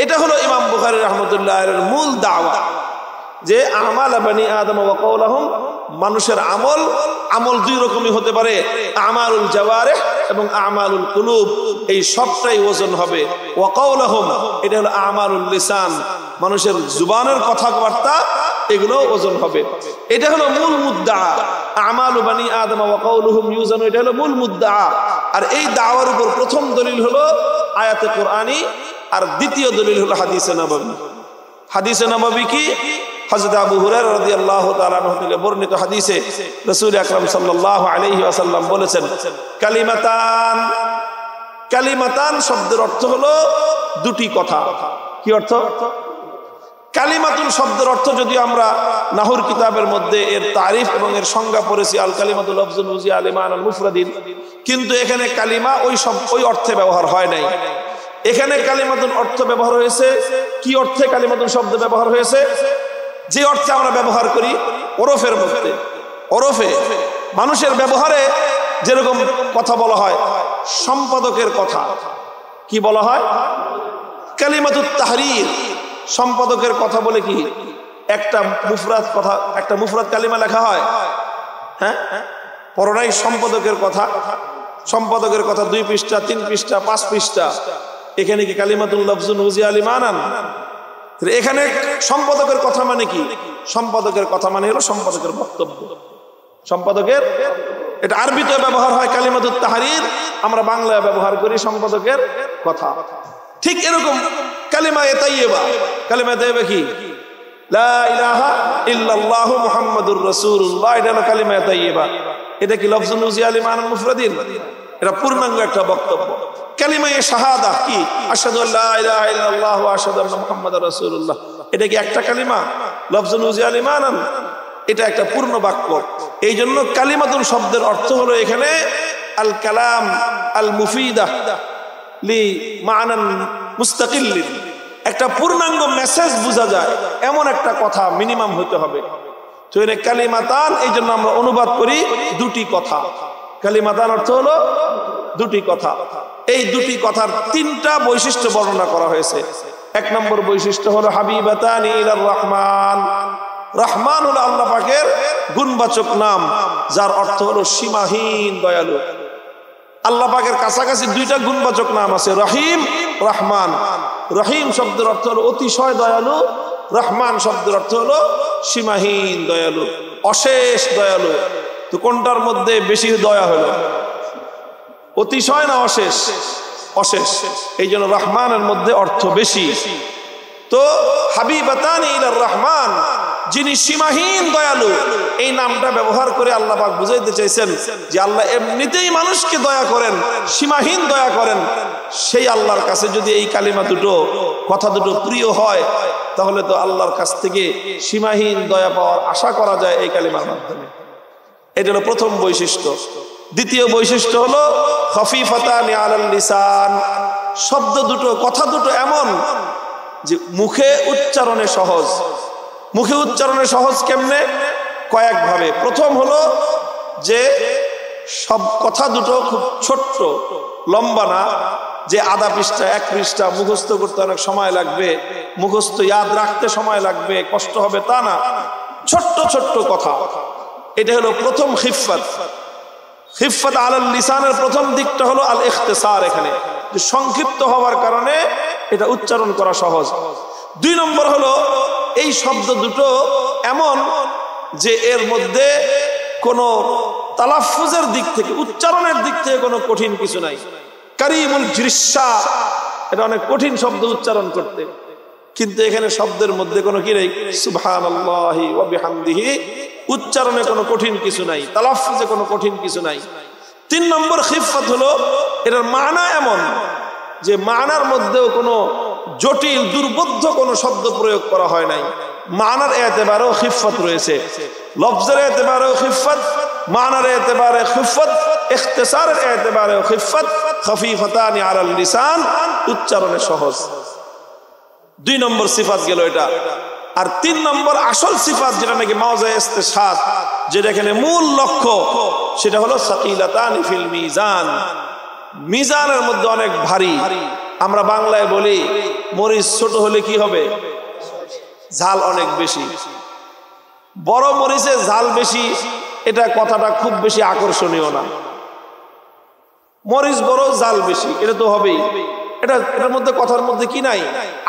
A: এটা হলো ইমাম বুখারী রাহমাতুল্লাহ এর মূল দাওয়া, যে আমালা বানি আদম ওয়া কাওলাহুম, মানুষের আমল দুই রকমই হতে পারে, আমালুল জাওয়ারিহ এবং আমালুল কুলুব, এই সবটাই ওজন হবে। ওয়া কাওলাহুম এটা হলো আমালুল লিসান, মানুষের জুবানের কথাবার্তা, এগুলো ওজন হবে। এটা হলো মূল মুদ্দা, আমালু বানি আদম ওয়া কাওলুহুম ইউজানু, এটা হলো মূল মুদ্দা। আর এই দাওয়ার উপর প্রথম দলিল হলো আয়াতে কোরআনী, আর দ্বিতীয় দলিল হলো হাদিসে নববী। হাদিসে নববী কি? হযরত আবু হুরায়রা রাদিয়াল্লাহু তাআলা আনহু থেকে বর্ণিত হাদিসে রাসূল আকরাম সাল্লাল্লাহু আলাইহি ওয়াসাল্লাম বলেছেন, কালিমাতান শব্দের অর্থ হলো দুটি কথা। কি অর্থ? কালিমাতুল শব্দের অর্থ যদি আমরা নাহুর কিতাবের মধ্যে এর তারিফ এবং এর সংজ্ঞা পড়েছি, আল কালিমাতুল লফজুন উজিয়া আল মা'নাল মুফরাদিন, কিন্তু এখানে কালিমা ওই অর্থে ব্যবহার হয় নাই। এখানে কালিমাতুল অর্থ ব্যবহার হয়েছে কি অর্থে? কালিমাতুল শব্দ ব্যবহার হয়েছে যে অর্থে আমরা ব্যবহার করি ওরফের মধ্যে। ওরফে মানুষের ব্যবহারে যেরকম কথা বলা হয়, সম্পাদকের কথা কি বলা হয়? কালিমাতুত তাহরির। সম্পাদকের কথা বলে কি একটা মুফরাদ কথা, একটা মুফরাদ কালিমা লেখা হয়, হ্যাঁ, পরনাই সম্পাদকের কথা। সম্পাদকের কথা 2 পৃষ্ঠা, 3 পৃষ্ঠা, 5 পৃষ্ঠা। এখানে কি কালিমাতুল লফজুন উজিয়া আল মা'নান? এখানে সম্পাদকের কথা মানে কি? সম্পাদকের কথা মানে হলো সম্পাদকের বক্তব্য। সম্পাদকের এটা আরবিতে ব্যবহার হয় কালিমাতুত তাহরির, আমরা বাংলায় ব্যবহার করি সম্পাদকের কথা। ঠিক এরকম কালিমায়ে তাইয়্যিবা, কালিমায়ে তাইয়্যিবা কি? লা ইলাহা ইল্লাল্লাহু মুহাম্মাদুর রাসূলুল্লাহ, এটা হলো কালিমায়ে তাইয়্যিবা। এটা কি লফজুন উজিয়া লিমানাল মুফরাদিন? এটা পূর্ণাঙ্গ একটা বক্তব্য। কালিমায়ে শাহাদা কি? আশহাদু আল্লা ইলাহা ইল্লাল্লাহ ওয়া আশহাদু আন্না মুহাম্মাদার রাসূলুল্লাহ, এটা কি একটা কালিমা? লফজুন উজিয়া লিমানান, এটা একটা পূর্ণ বাক্য। এই জন্য কালিমাতুন শব্দের অর্থ হলো এখানে আল কালাম আল মুফিদা লি মানান মুস্তাকিল্লিন, একটা পূর্ণাঙ্গ মেসেজ বোঝা যায় এমন একটা কথা মিনিমাম হতে হবে। তো এর কালিমাতান, এই জন্য আমরা অনুবাদ করি দুটি কথা। কালিমাতান অর্থ হলো দুটি কথা। এই দুটি কথার তিনটা বৈশিষ্ট্য বর্ণনা করা হয়েছে। এক নম্বর বৈশিষ্ট্য হলো হাবিবাতানি ইলার রহমান। রহমান হলো আল্লাহ পাকের গুণবাচক নাম, যার অর্থ হলো সীমাহীন দয়ালু। আল্লাহ পাকের কাছাকাছি দুইটা গুণবাচক নাম আছে, রহিম, রহমান। রহিম শব্দের অর্থ হলো অতিশয় দয়ালু, রহমান শব্দের অর্থ হলো সীমাহীন দয়ালু, অশেষ দয়ালু। তো কোনটার মধ্যে বেশি দয়া হলো, অতিশয় না অশেষ? অশেষ। এই জন্য রহমানের মধ্যে অর্থ বেশি। তো হাবিবাতানি ইলার রহমান, যিনি সীমাহীন দয়ালু, এই নামটা ব্যবহার করে আল্লাহ পাক বুঝাইতে চাইছেন যে আল্লাহ এমনিতেই মানুষকে দয়া করেন, সীমাহীন দয়া করেন। সেই আল্লাহর কাছে যদি এই কালিমা দুটো, কথা দুটো প্রিয় হয়, তাহলে তো আল্লাহর কাছ থেকে সীমাহীন দয়া পাওয়ার আশা করা যায় এই কালিমার মাধ্যমে। এটা হলো প্রথম বৈশিষ্ট্য। দ্বিতীয় বৈশিষ্ট্য হলো খফিফাতানি আলাল লিসান, শব্দ দুটো, কথা দুটো এমন যে মুখে উচ্চারণে সহজ। মুখে উচ্চারণে সহজ কেমনে? কয়েকভাবে। প্রথম হলো যে সব কথা দুটো খুব ছোট্ট, লম্বা না, যে আধা পৃষ্ঠা, এক পৃষ্ঠা মুখস্থ করতে অনেক সময় লাগবে, মুখস্থ ইয়াদ রাখতে সময় লাগবে, কষ্ট হবে, তা না। ছোট্ট ছোট্ট কথা, এটা হলো প্রথম খিফাত। খিফাত আলাল লিসানের প্রথম দিকটা হলো আল ইখতিসার, এখানে যে সংক্ষিপ্ত হওয়ার কারণে এটা উচ্চারণ করা সহজ। দুই নম্বর হলো এই শব্দ দুটো এমন যে এর মধ্যে কোনো তালাফুজের দিক থেকে, উচ্চারণের দিক থেকে কোনো কঠিন কিছু নাই। কারিমুল জিরশা, এটা অনেক কঠিন শব্দ উচ্চারণ করতে, কিন্তু এখানে শব্দের মধ্যে কোনো কি নেই, সুবহানাল্লাহি ওয়া বিহামদিহি, উচ্চারণে কোনো কঠিন কিছু নাই, তালাফুজে কোনো কঠিন কিছু নাই। তিন নম্বর খিফাত হলো এটার মানা এমন যে মানার মধ্যেও কোনো জটিল দুর্বোধ্য কোনো শব্দ প্রয়োগ করা হয় নাই। মানার এতেবারেও খিফাত রয়েছে, লফজের এতেবারেও খিফাত, মানার এতেবারে খিফাত, ইখতিসারের এতেবারেও খিফাত। খফিফাতানি আলাল লিসান, উচ্চারণে সহজ। দুই নম্বর সিফাত গেল এটা। আর তিন নম্বর আসল সিফাত, যেটা নাকি মাওজা ইস্তিশহাদ, যেটা এখানে মূল লক্ষ্য, সেটা হলো সাকিলাতানি ফিল মিজান। মিজানের মধ্যে অনেক ভারী। আমরা বাংলায় বলি মরিচ ছোট হলে কি হবে, ঝাল অনেক বেশি। বড় মরিচে ঝাল বেশি, এটা কথাটা খুব বেশি আকর্ষণীয় না। মরিচ বড়, ঝাল বেশি, এটা তো হবেই। এটার মধ্যে, কথার মধ্যে কি নাই,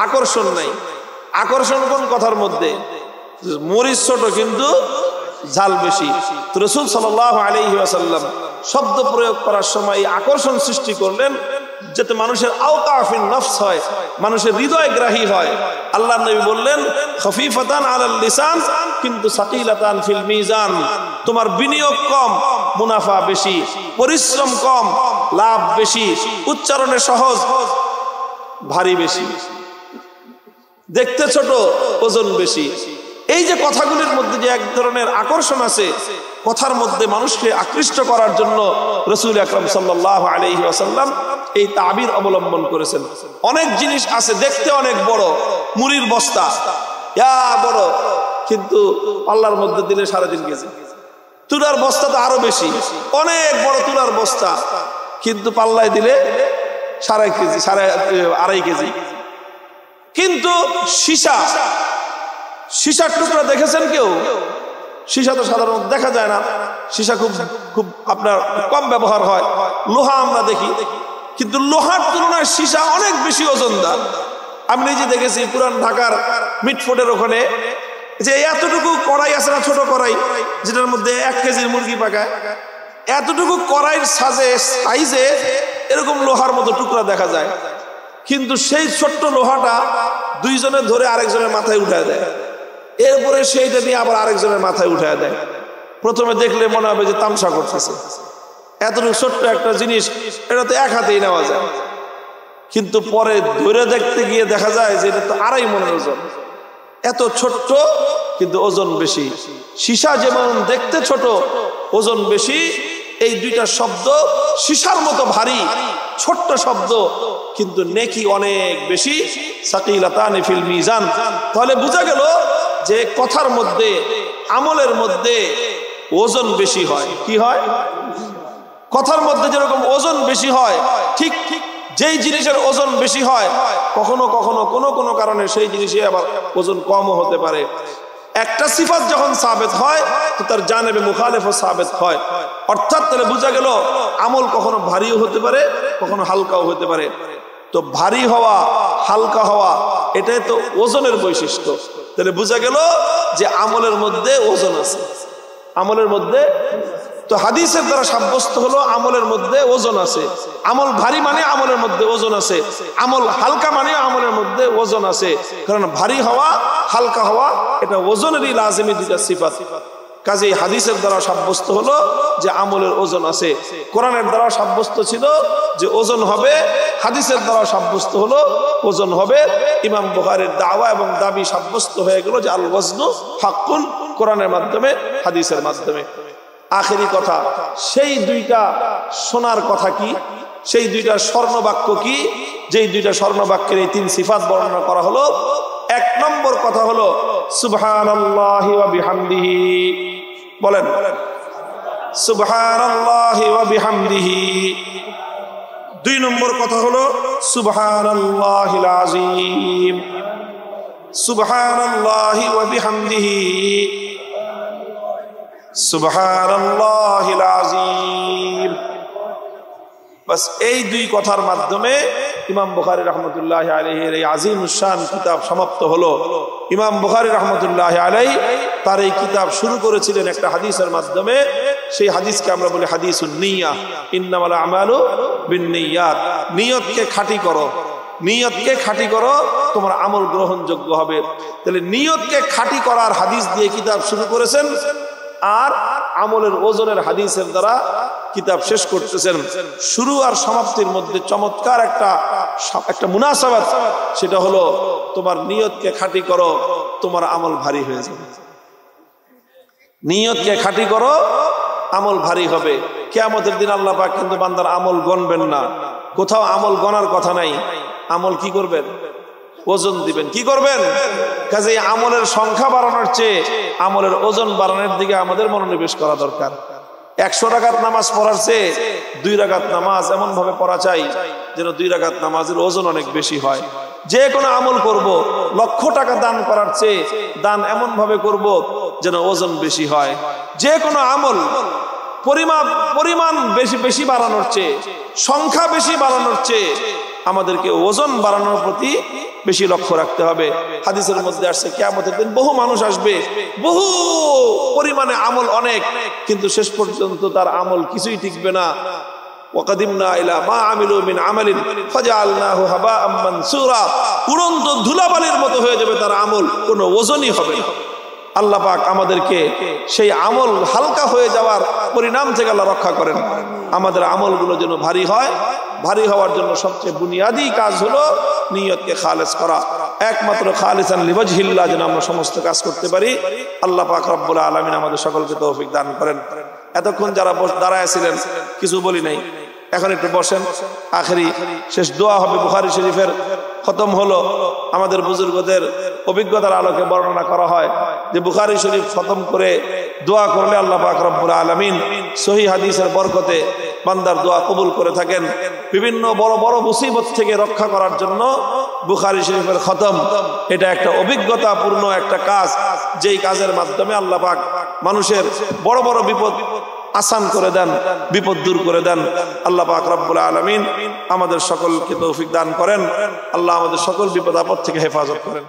A: আকর্ষণ নাই। আকর্ষণ কোন কথার মধ্যে? মরিচ ছোট কিন্তু ঝাল বেশি। তো রাসূল সাল্লাল্লাহু আলাইহি ওয়াসাল্লাম শব্দ প্রয়োগ করার সময় আকর্ষণ সৃষ্টি করলেন, যাতে মানুষের আওকাফিন নফস হয়, মানুষের হৃদয় গ্রাহী হয়। আল্লাহর নবী বললেন খফিফাতান আলাল লিসান কিন্তু সাকিলাতান ফিল মিজান। তোমার বিনিয়োগ কম, মুনাফা বেশি, পরিশ্রম কম, লাভ বেশি, উচ্চারণে সহজ, ভারী বেশি, দেখতে ছোট, ওজন বেশি। এই যে কথাগুলির মধ্যে যে এক ধরনের আকর্ষণ আছে, কথার মধ্যে মানুষকে আকৃষ্ট করার জন্য রাসূল আকরাম সাল্লাল্লাহু আলাইহি ওয়াসাল্লাম এই তাবির অবলম্বন করেছেন। অনেক জিনিস আছে দেখতে অনেক বড়, মুড়ির বস্তা ইয়া বড়, কিন্তু পাল্লার মধ্যে দিলে 3.5 কেজি। তুলার বস্তা তো আরো বেশি, অনেক বড় তুলার বস্তা, কিন্তু পাল্লায় দিলে 2.5 কেজি, 2.5 কেজি। কিন্তু সীসার টুকরা দেখেছেন কেউ? সীসা তো সাধারণত দেখা যায় না, সীসা খুব আপনার কম ব্যবহার হয়। লোহা আমরা দেখি, কিন্তু লোহার তুলনায় সীসা অনেক বেশি ওজনদার। আমি নিজে দেখেছি পুরান ঢাকার মিটফোর্টের ওখানে, যে এতটুকু কড়াই আছে না, ছোট কড়াই, যেটার মধ্যে 1 কেজির মুরগি পাকায়, এতটুকু কড়াইয়ের সাইজে এরকম লোহার মতো টুকরা দেখা যায়, কিন্তু সেই ছোট্ট লোহাটা দুইজনে ধরে আরেকজনের মাথায় উঠায় দেয়, এরপরে সেইটা নিয়ে আবার আরেকজনের মাথায় উঠায় দেয়। প্রথমে দেখলে মনে হবে যে তামসা করতেছে, এতটুকু ছোট্ট একটা জিনিস, এটা তো এক হাতেই নেওয়া যায়, কিন্তু পরে ধরে দেখতে গিয়ে দেখা যায় যে এটা তো 2.5 মনের ওজন। এত ছোট্ট কিন্তু ওজন বেশি। সীসা যেমন দেখতে ছোট, ওজন বেশি, এই দুইটা শব্দ সীসার মতো ভারী, ছোট্ট শব্দ, কিন্তু নেকি অনেক বেশি। সাকিলাতানি ফিল মিজান। তাহলে বোঝা গেল যে কথার মধ্যে, আমলের মধ্যে ওজন বেশি হয়। কি হয়? কথার মধ্যে যেরকম ওজন বেশি হয়, ঠিক যেই জিনিসের ওজন বেশি হয়, কখনো কখনো কোনো কারণে সেই জিনিসে আবার ওজন কমও হতে পারে। একটা সিফাত যখন সাবেত হয় তো তার জানেবে মুখালেফও সাবেত হয়। অর্থাৎ তাহলে বোঝা গেল আমল কখনো ভারীও হতে পারে, কখনো হালকাও হতে পারে। তো ভারী হওয়া, হালকা হওয়া, এটাই তো ওজনের বৈশিষ্ট্য। তাহলে বোঝা গেল যে আমলের মধ্যে ওজন আছে। আমলের মধ্যে তো হাদিসের দ্বারা সাব্যস্ত হলো আমলের মধ্যে ওজন আছে। আমল ভারী মানে আমলের মধ্যে ওজন আছে, আমল হালকা মানে আমলের মধ্যে ওজন আছে। কারণ ভারী হওয়া, হালকা হওয়া এটা ওজনেরই লাজিমি দুইটা সিফাত। কাজেই হাদিসের দ্বারা সাব্যস্ত হলো যে আমলের ওজন আছে। কোরআনের দ্বারা সাব্যস্ত ছিল যে ওজন হবে, হাদিসের দ্বারা সাব্যস্ত হলো ওজন হবে। ইমাম বুখারীর দাওয়া এবং দাবি সাব্যস্ত হয়ে গেল যে আল ওয়াজনু হাক্কুন, কোরআনের মাধ্যমে, হাদিসের মাধ্যমে। আখেরি কথা, সেই দুইটা শোনার কথা কি, সেই দুইটা স্বর্ণবাক্য কি, যেই দুইটা স্বর্ণবাক্যের এই 3 সিফাত বর্ণনা করা হলো। 1 নম্বর কথা হলো সুবহানাল্লাহি ওয়া বিহামদিহি। বলেন সুবহানাল্লাহি ওয়া বিহামদিহি। 2 নম্বর কথা হলো সুবহানাল্লাহিল আযীম। সুবহানাল্লাহি ওয়া বিহামদিহি, সুবহানাল্লাহিল আযীম। বাস এই 2 কথার মাধ্যমে ইমাম বুখারী রাহমাতুল্লাহি আলাইহির এই আযীমুশ শান কিতাব সমাপ্ত হলো। ইমাম বুখারী রাহমাতুল্লাহি আলাইহি তার এই কিতাব শুরু করেছিলেন একটা হাদিসের মাধ্যমে। সেই হাদিসকে আমরা বলি হাদিসুন নিয়াহ। ইন্নামাল আমালু বিন্নিয়াত। নিয়তকে খাঁটি করো, নিয়তকে খাঁটি করো, তোমার আমল গ্রহণযোগ্য হবে। তাহলে নিয়তকে খাঁটি করার হাদিস দিয়ে কিতাব শুরু করেছেন, আর আমলের ওজনের হাদিসের দ্বারা কিতাব শেষ করতেছেন। শুরু আর সমাপ্তির মধ্যে চমৎকার একটা মুনাসাবাত, সেটা হলো তোমার নিয়তকে খাঁটি করো, তোমার আমল ভারী হয়ে যাবে। নিয়তকে খাঁটি করো, আমল ভারী হবে। কিয়ামতের দিন আল্লাহ পাক কিন্তু বান্দার আমল গণবেন না, কোথাও আমল গণার কথা নাই। আমল কি করবেন? ওজন দিবেন। কি করবেন? কাজেই আমলের সংখ্যা বাড়ানোর চেয়ে আমলের ওজন বাড়ানোর দিকে আমাদের মনোনিবেশ করা দরকার। 100 রাকাত নামাজ পড়ার চেয়ে 2 রাকাত নামাজ এমন ভাবে পড়া চাই যেন 2 রাকাত নামাজের ওজন অনেক বেশি হয়। যে কোনো আমল করব, লক্ষ টাকা দান করার চেয়ে দান এমন ভাবে করব যেন ওজন বেশি হয়। যে কোনো আমল পরিমাণ বেশি বাড়ানোর চেয়ে, সংখ্যা বেশি বাড়ানোর চেয়ে আমাদেরকে ওজন বাড়ানোর প্রতি বেশি লক্ষ্য রাখতে হবে। হাদিসের মধ্যে আসছে কিয়ামতের দিন বহু মানুষ আসবে, বহু পরিমাণে আমল অনেক, কিন্তু শেষ পর্যন্ত তার আমল কিছুই টিকবে না। ওয়াকাদিমনা ইলা মা আমিলু মিন আমালিন ফাজআলনাহু হাবাআম মানসুরা। উড়ন্ত ধুলাবালির মতো হয়ে যাবে তার আমল, কোনো ওজনই হবে না। আল্লাহ পাক আমাদেরকে সেই আমল হালকা হয়ে যাওয়ার পরিণাম থেকে আল্লাহ রক্ষা করেন। আমাদের আমলগুলো যেন ভারী হয়। ভারী হওয়ার জন্য সবচেয়ে বুনিয়াদী কাজ হলো নিয়তকে খালেস করা। একমাত্র খালিসান লিওয়াজহিল্লাহ যেন আমরা সমস্ত কাজ করতে পারি। আল্লাহ পাক রব্বুল আলামিন আমাদের সকলকে তৌফিক দান করেন। এতক্ষণ যারা দাঁড়ায় ছিলেন কিছু বলি নাই, এখন একটু বসেন। আখেরি শেষ দোয়া হবে। বুখারী শরীফের খতম হলো। আমাদের বুজুর্গদের অভিজ্ঞতার আলোকে বর্ণনা করা হয় যে বুখারী শরীফ খতম করে দোয়া করলে আল্লাহ পাক রব্বুল আলামিন সহিহ হাদিসের বরকতে বান্দার দোয়া কবুল করে থাকেন। বিভিন্ন বড় বড় মুসিবত থেকে রক্ষা করার জন্য বুখারী শরীফের খতম এটা একটা অভিজ্ঞতাপূর্ণ একটা কাজ, যেই কাজের মাধ্যমে আল্লাহ পাক মানুষের বড় বড় বিপদ আসান করে দেন, বিপদ দূর করে দেন। আল্লাহ পাক রব্বুল আলামিন আমাদের সকলকে তৌফিক দান করেন। আল্লাহ আমাদের সকল বিপদ আপদ থেকে হেফাজত করেন।